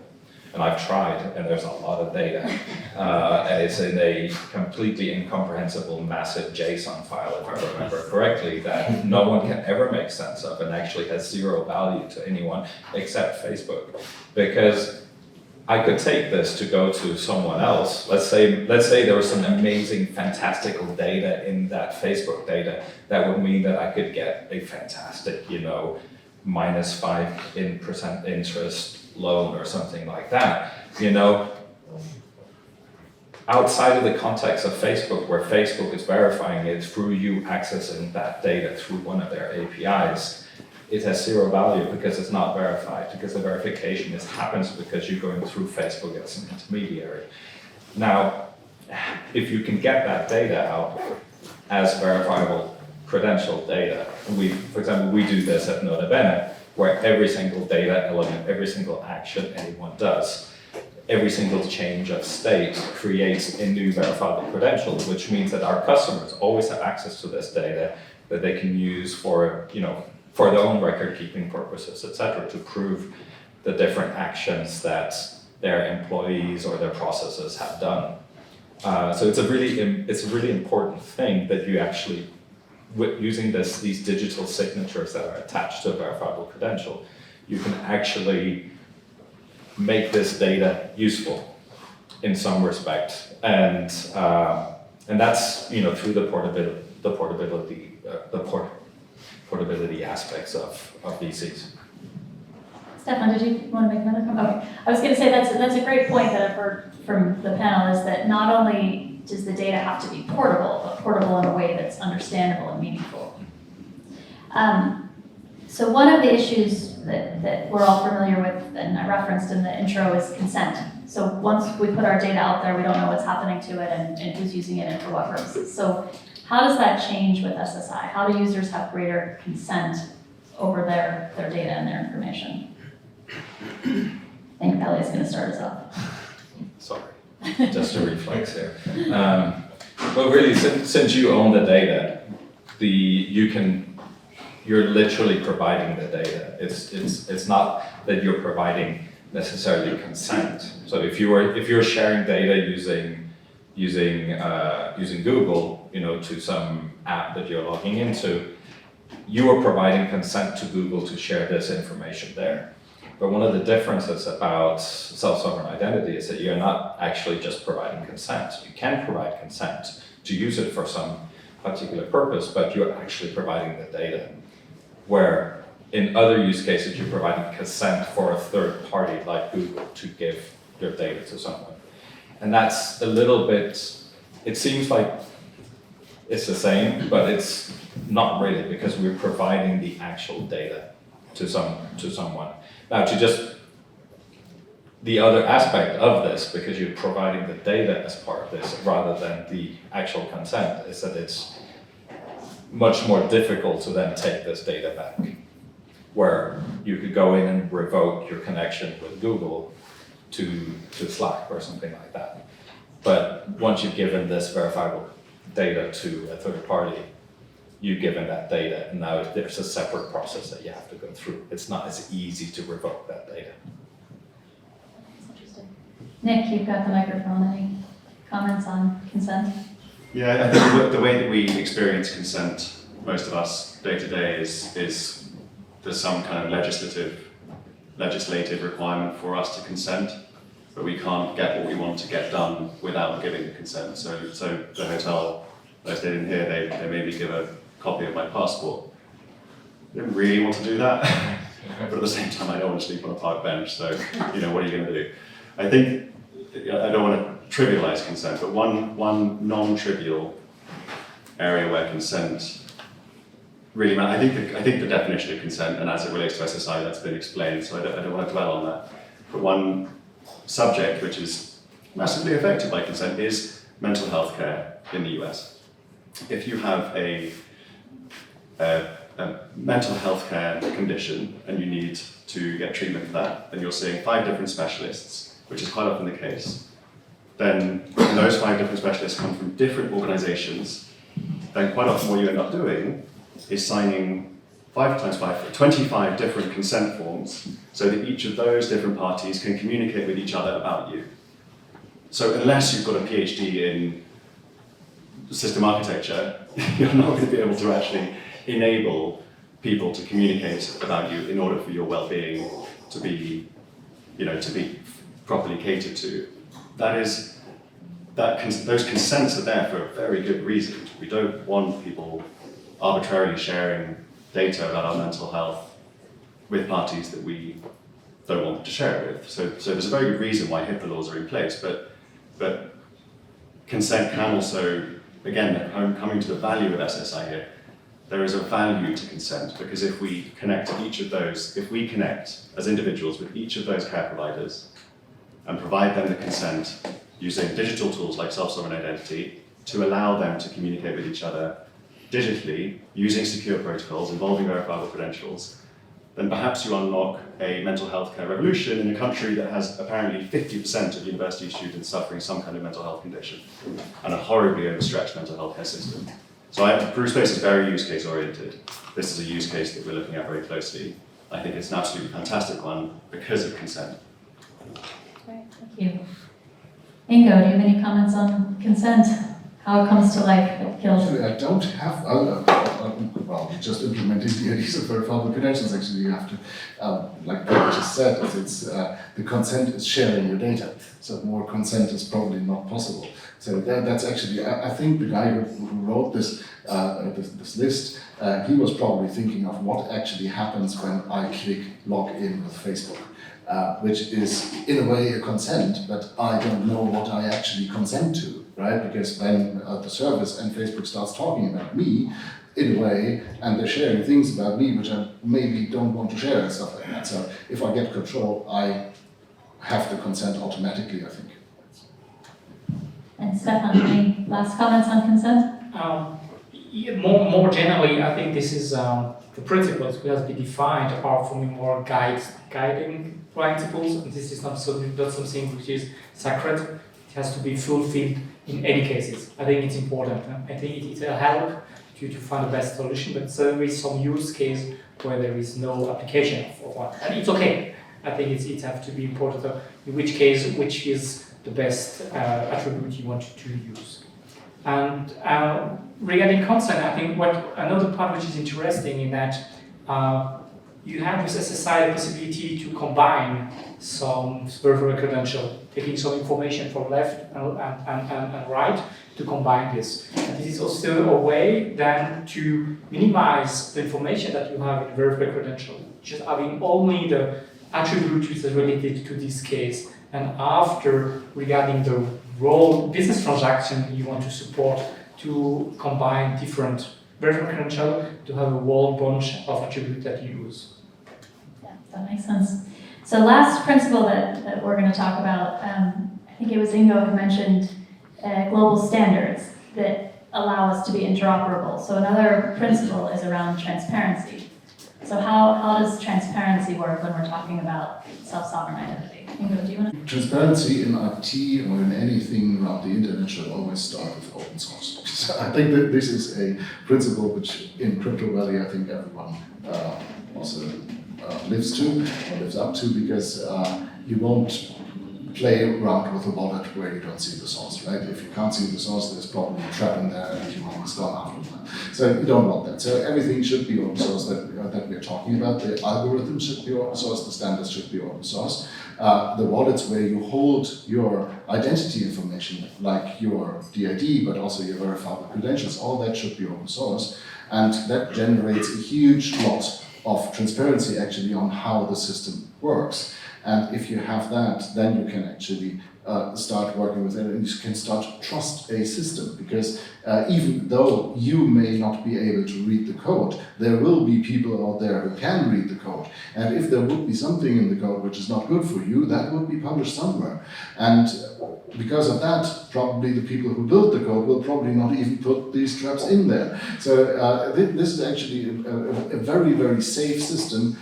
And I've tried, and there's a lot of data. And it's in a completely incomprehensible, massive JSON file, if I remember correctly, that no one can ever make sense of and actually has zero value to anyone except Facebook. Because I could take this to go to someone else. Let's say there was some amazing, fantastical data in that Facebook data that would mean that I could get a fantastic, -5% interest loan or something like that. Outside of the context of Facebook, where Facebook is verifying it through you accessing that data through one of their APIs, it has zero value because it's not verified, because the verification happens because you're going through Facebook as an intermediary. Now, if you can get that data out as verifiable credential data, for example, we do this at Notabene, where every single data element, every single action anyone does, every single change of state creates a new verifiable credential, which means that our customers always have access to this data that they can use for their own record-keeping purposes, etc., to prove the different actions that their employees or their processes have done. So it's a really important thing that you actually, using these digital signatures that are attached to a verifiable credential, you can actually make this data useful in some respect, and that's through the portability aspects of VCs. Stéphane, did you want to make another comment? Okay. I was going to say that's a great point that I've heard from the panel, is that not only does the data have to be portable, but portable in a way that's understandable and meaningful. So one of the issues that we're all familiar with, and I referenced in the intro, is consent. So once we put our data out there, we don't know what's happening to it and who's using it and for what purposes. So how does that change with SSI? How do users have greater consent over their data and their information? I think Pelle is going to start us off. Sorry, just a reflex here. Well, really, since you own the data, you're literally providing the data. It's not that you're providing necessarily consent. So if you're sharing data using Google, to some app that you're logging into, you are providing consent to Google to share this information there. But one of the differences about self-sovereign identity is that you're not actually just providing consent. You can provide consent to use it for some particular purpose, but you're actually providing the data. Where in other use cases, you're providing consent for a third party like Google to give your data to someone. And that's a little bit, it seems like it's the same, but it's not really, because we're providing the actual data to someone. Now, the other aspect of this, because you're providing the data as part of this rather than the actual consent, is that it's much more difficult to then take this data back, where you could go in and revoke your connection with Google to Slack or something like that. But once you've given this verifiable data to a third party, you've given that data, and now there's a separate process that you have to go through. It's not as easy to revoke that data. That's interesting. Nick, you've got the microphone. Any comments on consent? Yeah, I think the way that we experience consent, most of us day to day, is there's some kind of legislative requirement for us to consent, but we can't get what we want to get done without giving the consent. So the hotel I stayed in here, they made me give a copy of my passport. I didn't really want to do that, but at the same time I don't want to sleep on a park bench, so what are you going to do? I think, I don't want to trivialize consent, but one non-trivial area where consent really matters, I think the definition of consent, and as it relates to SSI, that's been explained, so I don't want to dwell on that. But one subject which is massively affected by consent is mental health care in the US. If you have a mental health care condition and you need to get treatment for that, and you're seeing 5 different specialists, which is quite often the case, then when those 5 different specialists come from different organizations, then quite often what you end up doing is signing 25 different consent forms so that each of those different parties can communicate with each other about you. So unless you've got a PhD in system architecture, you're not going to be able to actually enable people to communicate about you in order for your well-being to be, to be properly catered to. Those consents are there for a very good reason. We don't want people arbitrarily sharing data about our mental health with parties that we don't want to share it with. So there's a very good reason why HIPAA laws are in place, but consent can also, again, coming to the value of SSI here, there is a value to consent, because if we connect as individuals with each of those care providers and provide them the consent using digital tools like self-sovereign identity to allow them to communicate with each other digitally using secure protocols involving verifiable credentials, then perhaps you unlock a mental health care revolution in a country that has apparently 50% of university students suffering some kind of mental health condition and a horribly overstretched mental health care system. So ProofSpace is very use case oriented. This is a use case that we're looking at very closely. I think it's an absolutely fantastic one because of consent. Great, thank you. Ingo, do you have any comments on consent? How it comes to life at KILT? Actually, I don't have, well, we just implemented the ideas of verifiable credentials. Actually, you have to, like Pelle just said, the consent is sharing your data. So more consent is probably not possible. So that's actually, I think the guy who wrote this list, he was probably thinking of what actually happens when I click log in with Facebook. Which is in a way a consent, but I don't know what I actually consent to, right? Because then the service and Facebook starts talking about me in a way, and they're sharing things about me which I maybe don't want to share and stuff like that. So if I get control, I have to consent automatically, I think. And Stéphane, any last comments on consent? More generally, I think this is the principles which have been defined are for me more guiding principles, and this is not something which is sacred. It has to be fulfilled in any cases. I think it's important. I think it will help you to find the best solution, but there is some use case where there is no application for one, and it's okay. I think it has to be important in which case, which is the best attribute you want to use. And regarding consent, I think another part which is interesting in that you have with SSI the possibility to combine some verifiable credential, taking some information from left and right to combine this. And this is also a way then to minimize the information that you have in verifiable credential, just having only the attribute which is related to this case, and after regarding the role business transaction you want to support to combine different verifiable credential to have a whole bunch of attributes that you use. Yeah, that makes sense. So last principle that we're going to talk about, I think it was Ingo who mentioned global standards that allow us to be interoperable. So another principle is around transparency. So how does transparency work when we're talking about self-sovereign identity? Ingo, do you want to? Transparency in IT or in anything around the internet should always start with open source. So I think that this is a principle which in Crypto Valley I think everyone also lives up to, because you won't play around with a wallet where you don't see the source, right? If you can't see the source, there's probably a trap in there and you almost gone after that. So you don't want that. So everything should be open source that we're talking about. The algorithms should be open source, the standards should be open source. The wallets where you hold your identity information, like your DID, but also your verifiable credentials, all that should be open source. And that generates a huge lot of transparency actually on how the system works. And if you have that, then you can actually start working with it, and you can start to trust a system, because even though you may not be able to read the code, there will be people out there who can read the code. And if there would be something in the code which is not good for you, that would be published somewhere. And because of that, probably the people who built the code will probably not even put these traps in there. So this is actually a very, very safe system,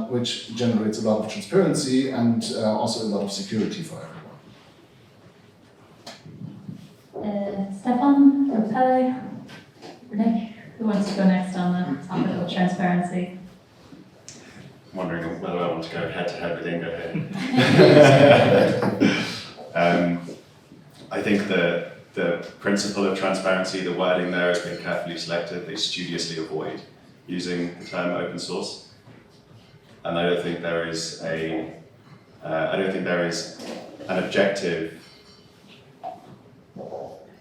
which generates a lot of transparency and also a lot of security for everyone. Stéphane or Pelle? Nick? Who wants to go next on the topic of transparency? I'm wondering whether I want to go head to head with Ingo here. I think the principle of transparency, the wording there has been carefully selected. They studiously avoid using the term open source, and I don't think there is an objective.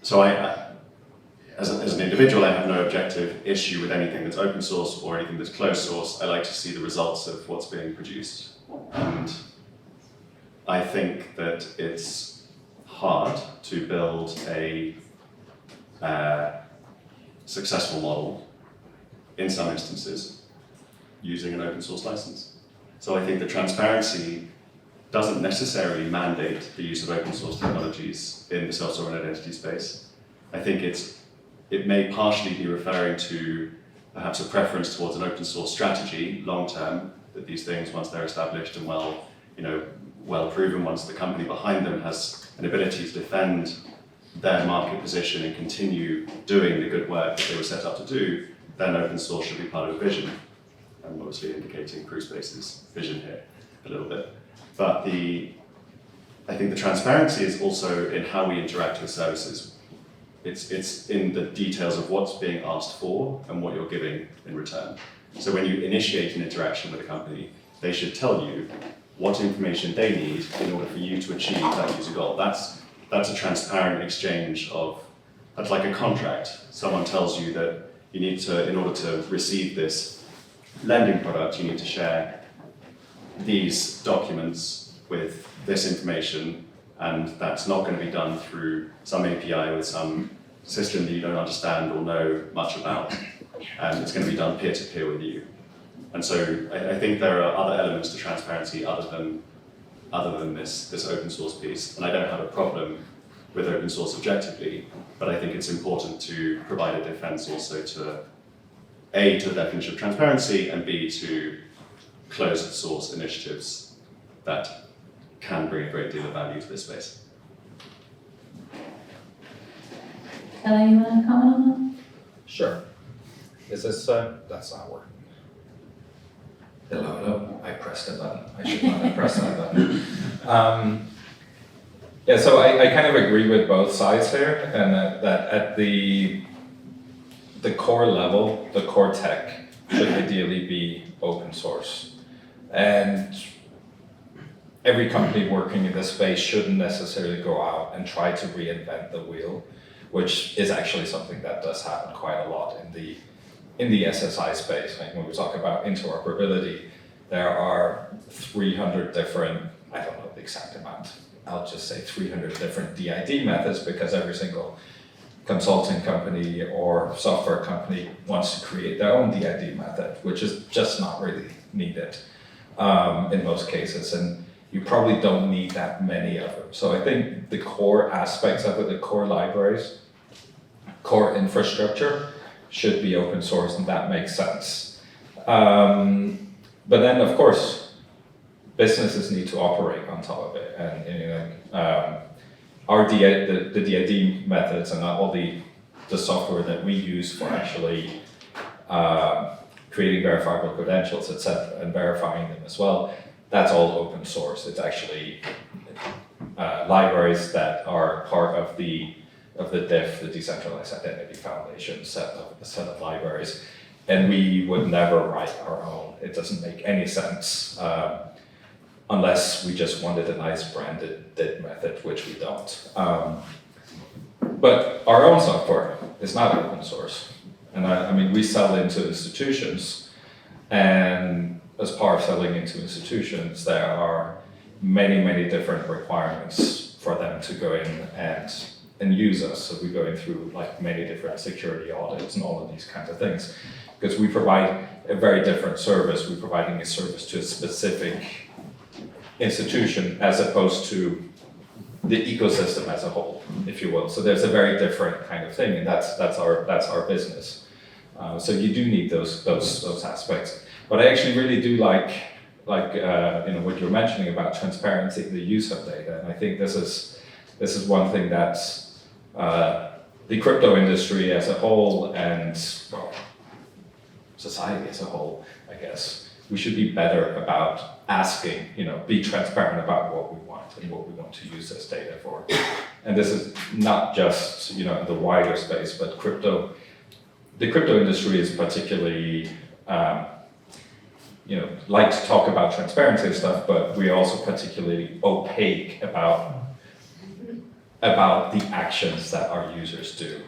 So as an individual, I have no objective issue with anything that's open source or anything that's closed source. I like to see the results of what's being produced. And I think that it's hard to build a successful model in some instances using an open source license. So I think the transparency doesn't necessarily mandate the use of open source technologies in the self-sovereign identity space. I think it may partially be referring to perhaps a preference towards an open source strategy long term, that these things, once they're established and well proven, once the company behind them has an ability to defend their market position and continue doing the good work that they were set up to do, then open source should be part of the vision. I'm obviously indicating ProofSpace's vision here a little bit. But I think the transparency is also in how we interact with services. It's in the details of what's being asked for and what you're giving in return. So when you initiate an interaction with a company, they should tell you what information they need in order for you to achieve that user goal. That's a transparent exchange that's like a contract. Someone tells you that you need to, in order to receive this lending product, you need to share these documents with this information, and that's not going to be done through some API with some system that you don't understand or know much about. It's going to be done peer-to-peer with you. And so I think there are other elements to transparency other than this open source piece. And I don't have a problem with open source objectively, but I think it's important to provide a defense also to A, to the definition of transparency, and B, to closed source initiatives that can bring a great deal of value to this space. Pelle, you want to comment on that? Sure. Is this, that's not working. Hello, I pressed a button. I should not have pressed that button. Yeah, so I kind of agree with both sides here, and that at the core level, the core tech should ideally be open source. And every company working in this space shouldn't necessarily go out and try to reinvent the wheel, which is actually something that does happen quite a lot in the SSI space. Like when we talk about interoperability, there are 300 different, I don't know the exact amount, I'll just say 300 different DID methods, because every single consulting company or software company wants to create their own DID method, which is just not really needed in most cases. And you probably don't need that many of them. So I think the core aspects of it, the core libraries, core infrastructure should be open source, and that makes sense. But then, of course, businesses need to operate on top of it. And our the DID methods and all the software that we use for actually creating verifiable credentials, etc., and verifying them as well, that's all open source. It's actually libraries that are part of the DIF, the Decentralized Identity Foundation set of libraries, and we would never write our own. It doesn't make any sense unless we just wanted a nice branded DID method, which we don't. But our own software is not open source, and I mean we sell into institutions, and as part of selling into institutions, there are many different requirements for them to go in and use us. So we're going through like many different security audits and all of these kinds of things, because we provide a very different service. We're providing a service to a specific institution as opposed to the ecosystem as a whole, if you will. So there's a very different kind of thing, and that's our business. So you do need those aspects. But I actually really do like what you're mentioning about transparency, the use of data, and I think this is one thing that's the crypto industry as a whole, and well, society as a whole, I guess, we should be better about asking, be transparent about what we want and what we want to use this data for. And this is not just, in the wider space, but the crypto industry is particularly, like to talk about transparency and stuff, but we're also particularly opaque about the actions that our users do.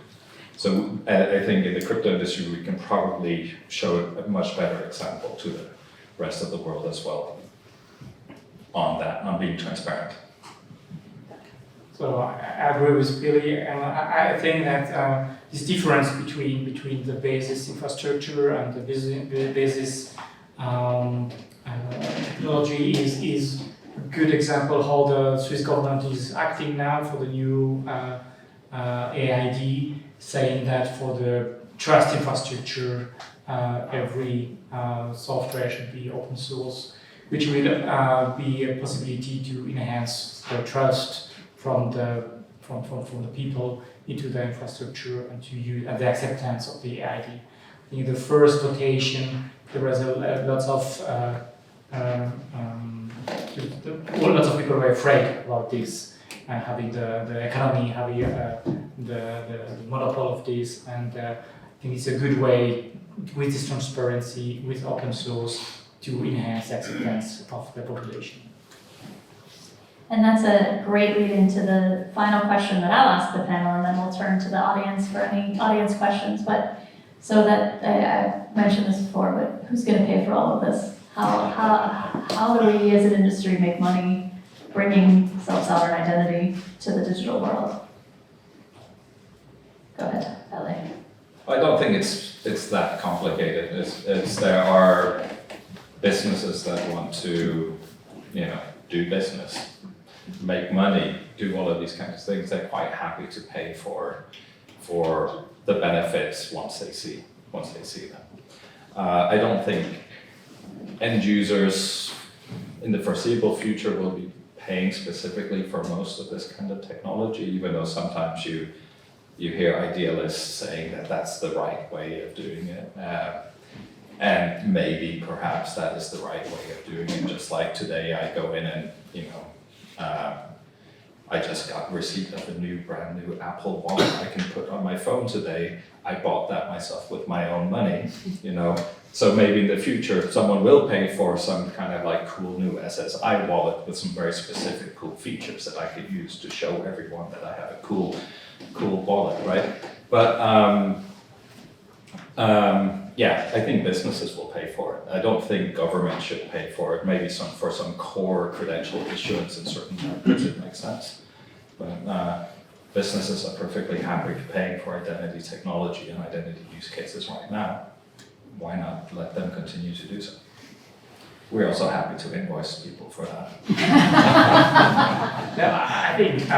So I think in the crypto industry, we can probably show a much better example to the rest of the world as well on being transparent. So I agree with Pelle, and I think that this difference between the basis infrastructure and the basis technology is a good example how the Swiss government is acting now for the new AID, saying that for the trust infrastructure, every software should be open source, which will be a possibility to enhance the trust from the people into the infrastructure and to use the acceptance of the AID. I think the first votation there was lots of people were afraid about this, having the economy, having the monopoly of this, and I think it's a good way with this transparency, with open source, to enhance acceptance of the population. And that's a great lead into the final question that I'll ask the panel, and then we'll turn to the audience for any audience questions. But so that I mentioned this before, but who's going to pay for all of this? How do we as an industry make money bringing self-sovereign identity to the digital world? Go ahead, Pelle. I don't think it's that complicated. There are businesses that want to, do business, make money, do all of these kinds of things. They're quite happy to pay for the benefits once they see them. I don't think end users in the foreseeable future will be paying specifically for most of this kind of technology, even though sometimes you hear idealists saying that that's the right way of doing it. And maybe perhaps that is the right way of doing it. Just like today I go in and, I just got receipt of a brand new Apple Watch I can put on my phone today. I bought that myself with my own money, So maybe in the future, someone will pay for some kind of like cool new SSI wallet with some very specific cool features that I could use to show everyone that I have a cool wallet, right? But I think businesses will pay for it. I don't think government should pay for it. Maybe for some core credential issuance in certain markets it makes sense. But businesses are perfectly happy paying for identity technology and identity use cases right now. Why not let them continue to do so? We're also happy to invoice people for that. I think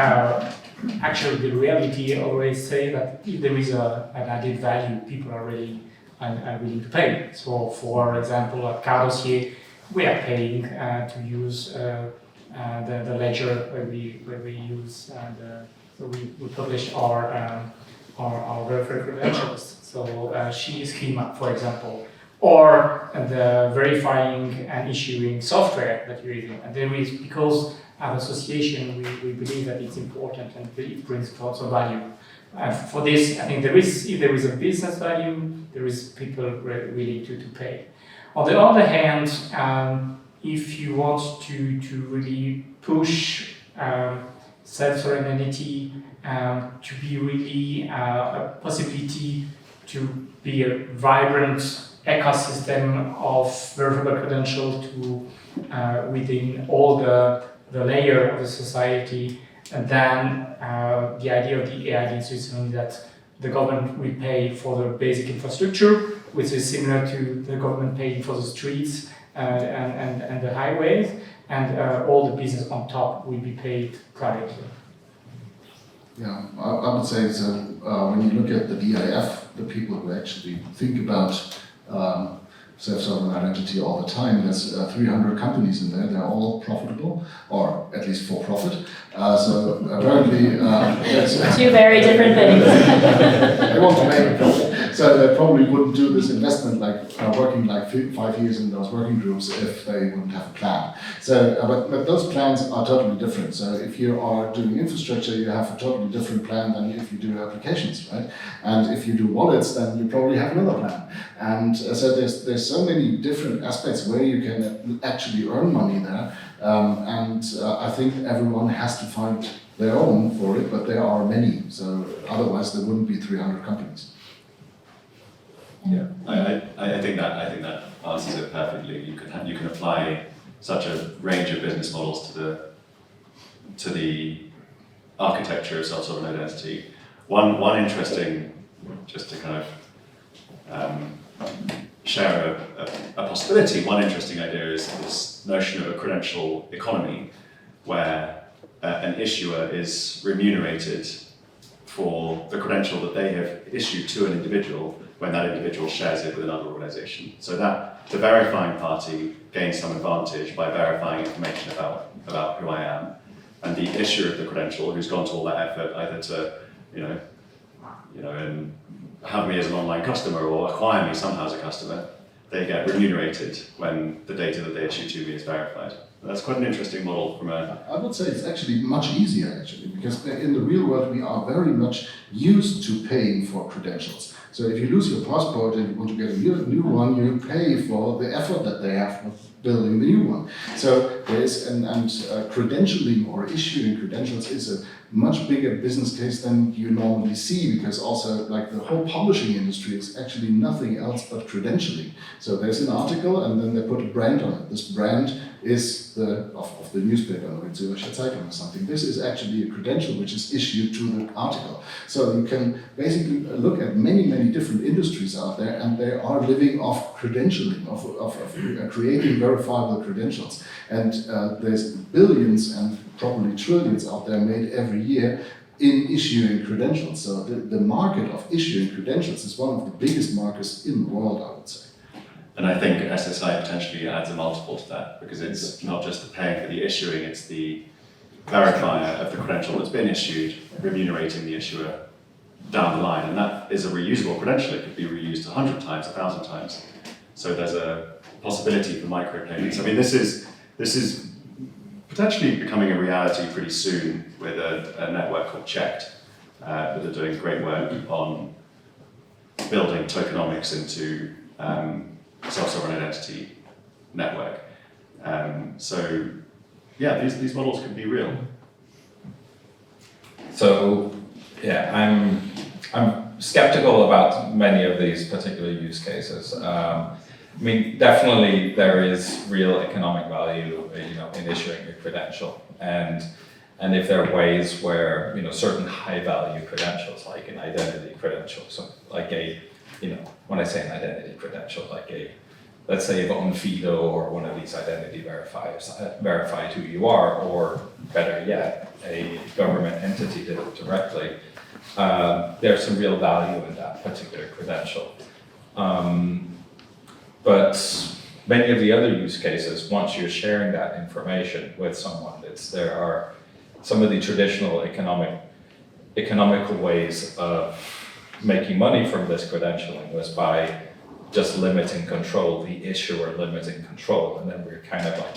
actually the reality always say that if there is an added value, people are really willing to pay. So for example, at Car Dossier, we are paying to use the ledger where we use so we publish our credentials. So schema, for example, or the verifying and issuing software that you're using. And there is, because as association, we believe that it's important and it brings lots of value. For this, I think if there is a business value, there is people willing to pay. On the other hand, if you want to really push self-sovereignty to be really a possibility to be a vibrant ecosystem of verifiable credentials to within all the layer of the society, and then the idea of the AID in Switzerland that the government will pay for the basic infrastructure, which is similar to the government paying for the streets and the highways, and all the business on top will be paid privately. Yeah, I would say so. When you look at the DIF, the people who actually think about self-sovereign identity all the time, there's 300 companies in there. They're all profitable, or at least for profit. So apparently, two very different things. they want to make a profit. So they probably wouldn't do this investment like working like 5 years in those working groups if they wouldn't have a plan. So, but those plans are totally different. So if you are doing infrastructure, you have a totally different plan than if you do applications, right? And if you do wallets, then you probably have another plan. And so there's so many different aspects where you can actually earn money there. I think everyone has to find their own for it, but there are many. So otherwise there wouldn't be 300 companies. Yeah, I think that answers it perfectly. You can apply such a range of business models to the architecture of self-sovereign identity. One interesting, just to kind of share a possibility. One interesting idea is this notion of a credential economy, where an issuer is remunerated for the credential that they have issued to an individual when that individual shares it with another organization. So that the verifying party gains some advantage by verifying information about who I am, and the issuer of the credential, who's gone to all that effort either to, and have me as an online customer or acquire me somehow as a customer, they get remunerated when the data that they issue to me is verified. That's quite an interesting model from a... I would say it's actually much easier, because in the real world we are very much used to paying for credentials. So if you lose your passport and you want to get a new one, you pay for the effort that they have with building the new one. So there is, and credentialing or issuing credentials is a much bigger business case than you normally see, because also like the whole publishing industry is actually nothing else but credentialing. So there's an article and then they put a brand on it. This brand is of the newspaper, or Zürcher Zeitung or something. This is actually a credential which is issued to the article. So you can basically look at many different industries out there, and they are living off credentialing, of creating verifiable credentials. And there's billions and probably trillions out there made every year in issuing credentials. So the market of issuing credentials is one of the biggest markets in the world, I would say. And I think SSI potentially adds a multiple to that, because it's not just the paying for the issuing, it's the verifier of the credential that's been issued, remunerating the issuer down the line. And that is a reusable credential. It could be reused 100 times, 1,000 times. So there's a possibility for micropayments. I mean, this is potentially becoming a reality pretty soon with a network called Checked, that are doing great work on building tokenomics into self-sovereign identity network. So yeah, these models can be real. So yeah, I'm skeptical about many of these particular use cases. I mean, definitely there is real economic value, in issuing a credential, and if there are ways where certain high-value credentials, like an identity credential, so like when I say an identity credential, like let's say on FIDO or one of these identity verifiers verified who you are, or better yet, a government entity did it directly. There's some real value in that particular credential. But many of the other use cases, once you're sharing that information with someone, there are some of the traditional economical ways of making money from this credentialing was by just limiting control, the issuer limiting control, and then we're kind of like,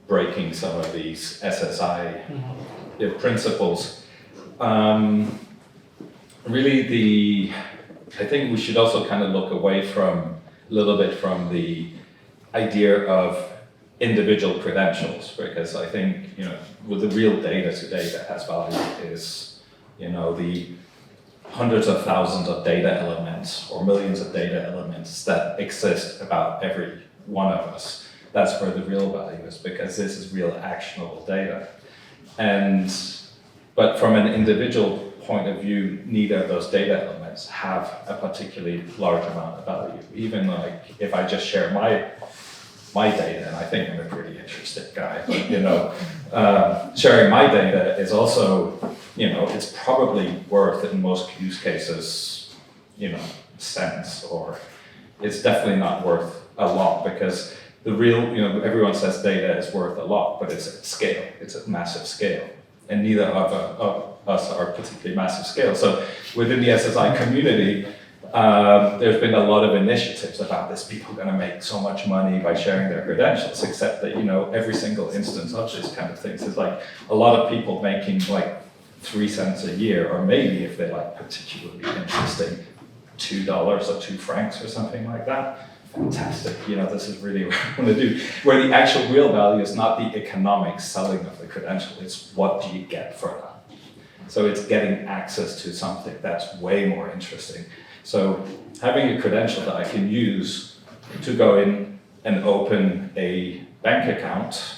breaking some of these SSI principles. Really, I think we should also kind of look away a little bit from the idea of individual credentials, because I think, with the real data today that has value is, the hundreds of thousands of data elements or millions of data elements that exist about every one of us. That's where the real value is, because this is real actionable data. But from an individual point of view, neither of those data elements have a particularly large amount of value. Even like if I just share my data, and I think I'm a pretty interesting guy, but sharing my data is also, it's probably worth in most use cases, cents, or it's definitely not worth a lot, because the real, everyone says data is worth a lot, but it's at scale, it's at massive scale. And neither of us are particularly massive scale. So within the SSI community, there's been a lot of initiatives about this. People are going to make so much money by sharing their credentials, except that, every single instance of this kind of things is like a lot of people making like 3 cents a year, or maybe if they like particularly interesting, $2 or 2 francs or something like that. Fantastic, this is really what I want to do. Where the actual real value is not the economic selling of the credential, it's what do you get for that. So it's getting access to something that's way more interesting. So having a credential that I can use to go in and open a bank account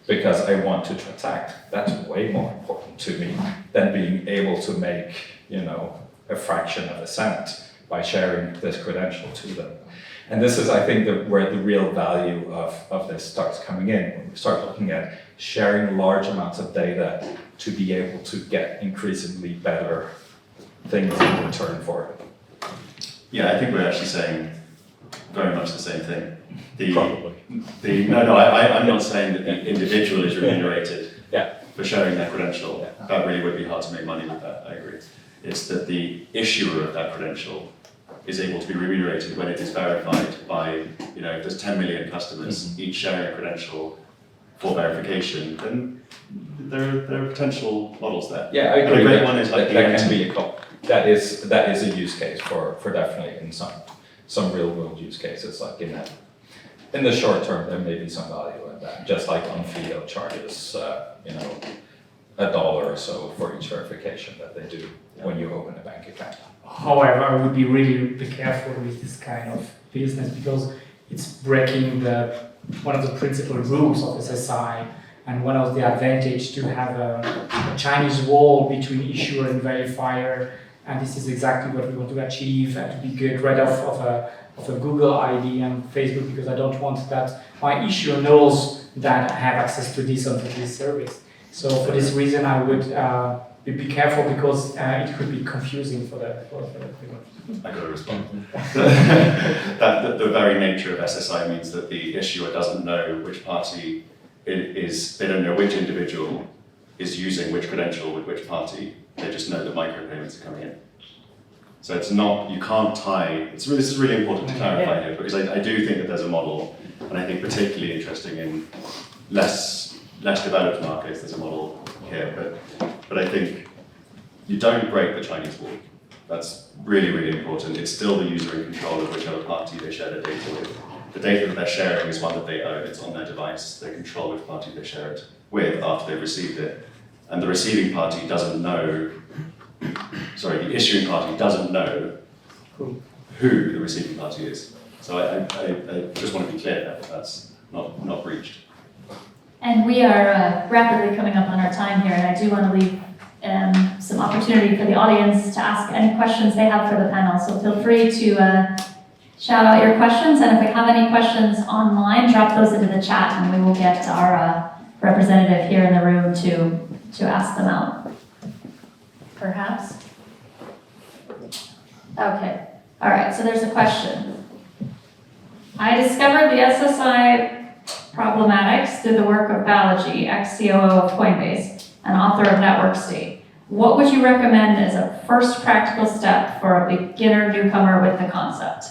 because I want to transact, that's way more important to me than being able to make, a fraction of a cent by sharing this credential to them. And this is, I think, where the real value of this starts coming in. When we start looking at sharing large amounts of data to be able to get increasingly better things in return for it. Yeah, I think we're actually saying very much the same thing. Probably. I'm not saying that the individual is remunerated Yeah. for sharing their credential. Yeah. That really would be hard to make money with that, I agree. It's that the issuer of that credential is able to be remunerated when it is verified by, if there's 10 million customers, each sharing a credential for verification, then there are potential models there. Yeah, I And agree. a great one is like that can be that is a use case for definitely in some real world use cases, like in that. In the short term, there may be some value in that, just like Onfido charges, $1 or so for each verification that they do when you open a bank account. However, I would be really careful with this kind of business because it's breaking one of the principal rules of SSI, and one of the advantage to have a Chinese wall between issuer and verifier, and this is exactly what we want to achieve, and to be get rid of a Google ID and Facebook, because I don't want that my issuer knows that I have access to this onto this service. So for this reason, I would be careful because it could be confusing for the I got to respond. The very nature of SSI means that the issuer doesn't know which party they don't know which individual is using which credential with which party. They just know that micropayments are coming in. So it's not, you can't tie, this is really important to clarify here, because I do think that there's a model, and I think particularly interesting in less developed markets, there's a model here, but I think you don't break the Chinese wall. That's really, really important. It's still the user in control of whichever party they share their data with. The data that they're sharing is one that they own, it's on their device, they control which party they share it with after they've received it. And the receiving party doesn't know, the issuing party doesn't know who the receiving party is. So I just want to be clear that that's not breached. And we are rapidly coming up on our time here, and I do want to leave some opportunity for the audience to ask any questions they have for the panel. So feel free to shout out your questions, and if we have any questions online, drop those into the chat, and we will get our representative here in the room to ask them out. Perhaps? Okay. All right, so there's a question. I discovered the SSI problematics through the work of Balaji, ex-COO of Coinbase, and author of Network State. What would you recommend as a first practical step for a beginner newcomer with the concept?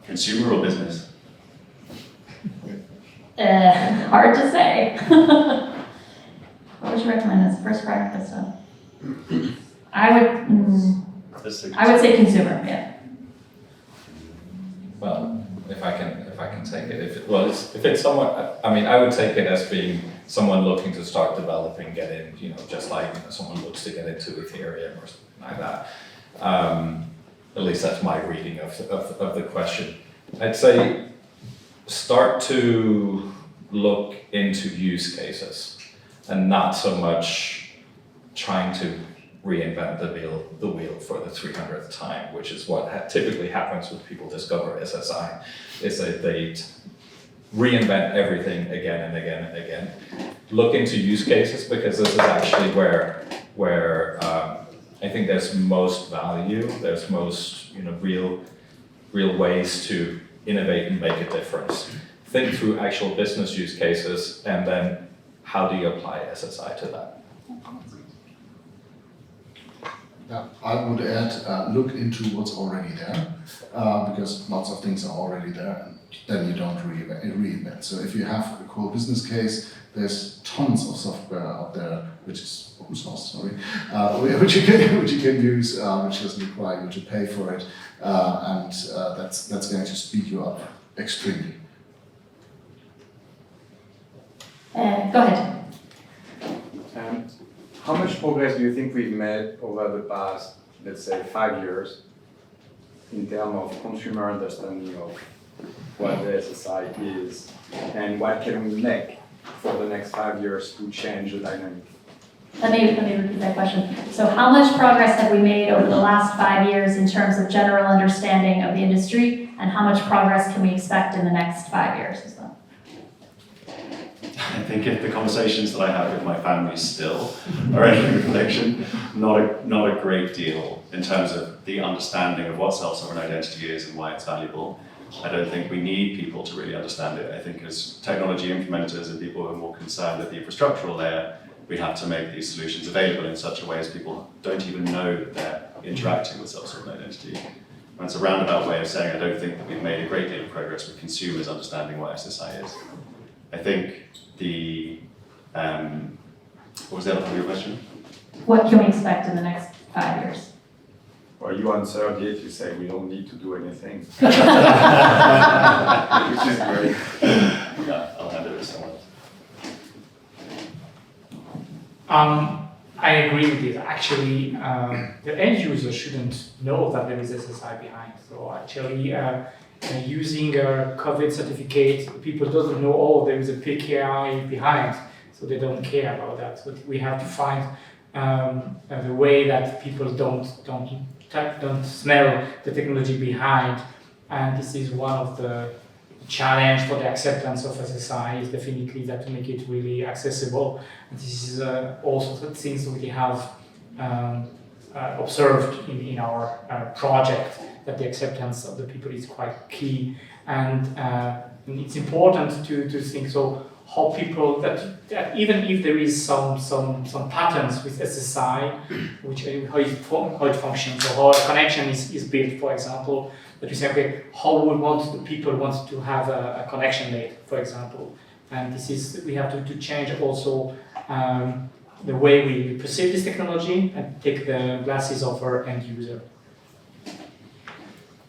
Consumer or business? Hard to say. What would you recommend as first practical step? I would say consumer, yeah. Well, if I can take it, if it's someone, I would take it as being someone looking to start developing, get in, just like someone looks to get into Ethereum or something like that. At least that's my reading of the question. I'd say start to look into use cases and not so much trying to reinvent the wheel for the 300th time, which is what typically happens when people discover SSI, is that they reinvent everything again and again and again. Look into use cases, because this is actually where I think there's most value, there's most real ways to innovate and make a difference. Think through actual business use cases, and then how do you apply SSI to that? Yeah, I would add, look into what's already there, because lots of things are already there, and then you don't reinvent. So if you have a cool business case, there's tons of software out there, which is open source, which you can use, which doesn't require you to pay for it, and that's going to speed you up extremely. Go ahead. How much progress do you think we've made over the past, let's say, 5 years in terms of consumer understanding of what the SSI is and what can we make for the next 5 years to change the dynamic? Let me repeat that question. So how much progress have we made over the last 5 years in terms of general understanding of the industry, and how much progress can we expect in the next 5 years as well? I think if the conversations that I have with my family still are any reflection, not a great deal in terms of the understanding of what self-sovereign identity is and why it's valuable. I don't think we need people to really understand it. I think as technology implementers and people who are more concerned at the infrastructural layer, we have to make these solutions available in such a way as people don't even know that they're interacting with self-sovereign identity. And it's a roundabout way of saying I don't think that we've made a great deal of progress with consumers understanding what SSI is. I think what was the other part of your question? What can we expect in the next 5 years? Well, you answered it, you say we don't need to do anything. Which is great. Yeah, I'll hand it to someone else. I agree with this. Actually, the end user shouldn't know that there is SSI behind. So actually, using a COVID certificate, people don't know, oh, there is a PKI behind, so they don't care about that. So we have to find the way that people don't smell the technology behind, and this is one of the challenge for the acceptance of SSI is definitely that to make it really accessible. And this is also the things that we have observed in our project, that the acceptance of the people is quite key, and it's important to think so how people that even if there is some patterns with SSI, which how it functions or how a connection is built, for example, that we say, okay, how would the people want to have a connection made, for example, and this is we have to change also the way we perceive this technology and take the glasses of our end user.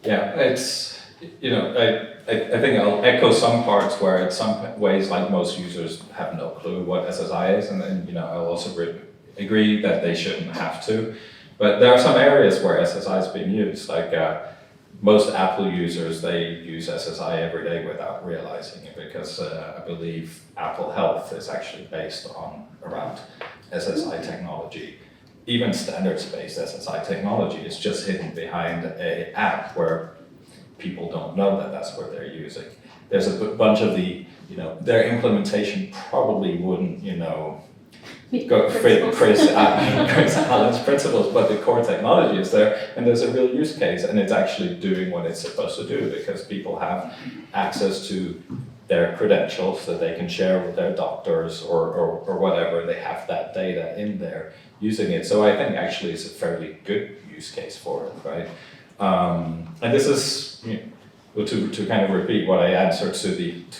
Yeah, it's, I think I'll echo some parts where in some ways, like most users have no clue what SSI is, and then, I'll also agree that they shouldn't have to. But there are some areas where SSI is being used, like most Apple users, they use SSI every day without realizing it, because I believe Apple Health is actually based around SSI technology. Even standards-based SSI technology is just hidden behind an app where people don't know that that's what they're using. There's a bunch of their implementation probably wouldn't, go fit Chris Allen's principles, but the core technology is there, and there's a real use case, and it's actually doing what it's supposed to do, because people have access to their credentials that they can share with their doctors or whatever. They have that data in there using it. So I think actually it's a fairly good use case for it, right? And this is, to kind of repeat what I answered to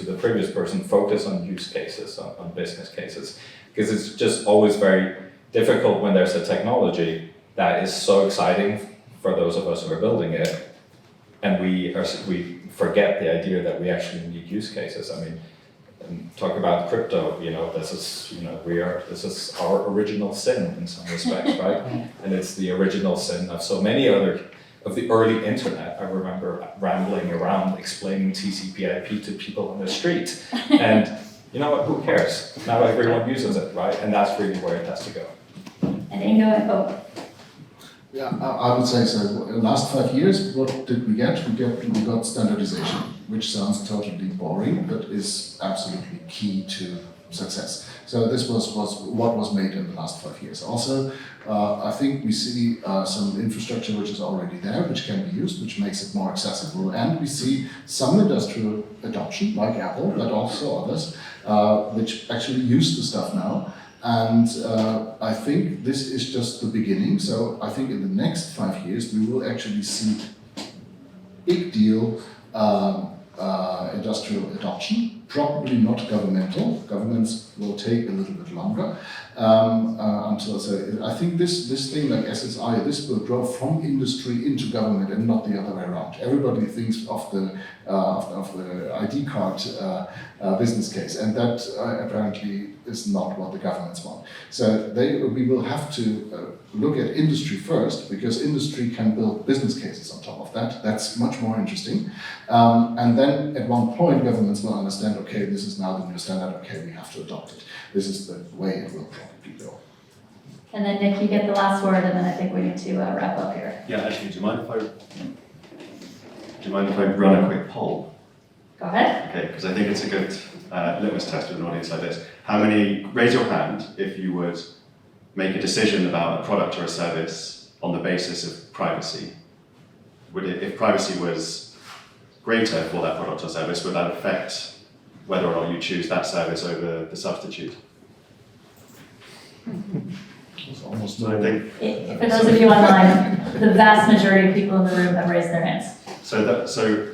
the previous person, focus on use cases, on business cases, because it's just always very difficult when there's a technology that is so exciting for those of us who are building it, and we forget the idea that we actually need use cases. I mean, talk about crypto, this is our original sin in some respects, right? And it's the original sin of so many other of the early internet. I remember rambling around explaining TCP/IP to people on the street, and you know what? Who cares? Now everyone uses it, right? And that's really where it has to go. And Ingo. Yeah, I would say so. In the last 5 years, what did we get? We got standardization, which sounds totally boring, but is absolutely key to success. So this was what was made in the last 5 years. Also, I think we see some infrastructure which is already there, which can be used, which makes it more accessible, and we see some industrial adoption, like Apple, but also others, which actually use the stuff now. And I think this is just the beginning. So I think in the next 5 years, we will actually see big deal industrial adoption, probably not governmental. Governments will take a little bit longer until. So I think this thing like SSI, this will grow from industry into government and not the other way around. Everybody thinks of the ID card business case, and that apparently is not what the governments want. So we will have to look at industry first, because industry can build business cases on top of that. That's much more interesting. And then at one point, governments will understand, okay, this is now the new standard, okay, we have to adopt it. This is the way it will probably go. And then Nick, you get the last word, and then I think we need to wrap up here. Yeah, actually, do you mind if I run a quick poll? Go ahead. Okay, because I think it's a good litmus test with an audience like this. Raise your hand if you would make a decision about a product or a service on the basis of privacy. If privacy was greater for that product or service, would that affect whether or not you choose that service over the substitute? It's almost So I think For those of you online, the vast majority of people in the room have raised their hands. so.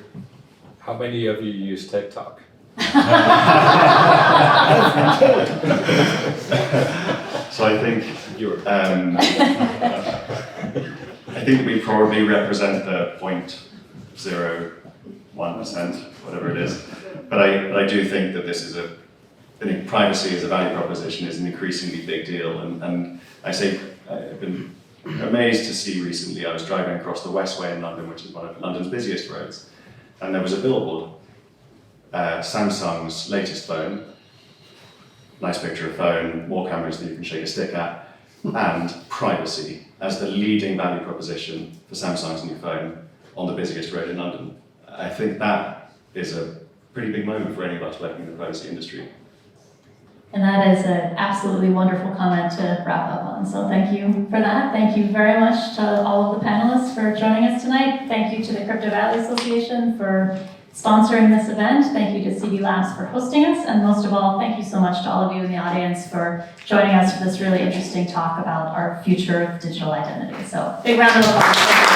How many of you use TikTok? So I think I think we probably represent the 0.01%, whatever it is. But I do think that I think privacy as a value proposition is an increasingly big deal. And I've been amazed to see recently, I was driving across the Westway in London, which is one of London's busiest roads, and there was a billboard, Samsung's latest phone, nice picture of phone, more cameras than you can shake a stick at, and privacy as the leading value proposition for Samsung's new phone on the busiest road in London. I think that is a pretty big moment for any of us working in the privacy industry. And that is an absolutely wonderful comment to wrap up on. So thank you for that. Thank you very much to all of the panelists for joining us tonight. Thank you to the Crypto Valley Association for sponsoring this event. Thank you to CD Labs for hosting us. And most of all, thank you so much to all of you in the audience for joining us for this really interesting talk about our future of digital identity. So big round of applause.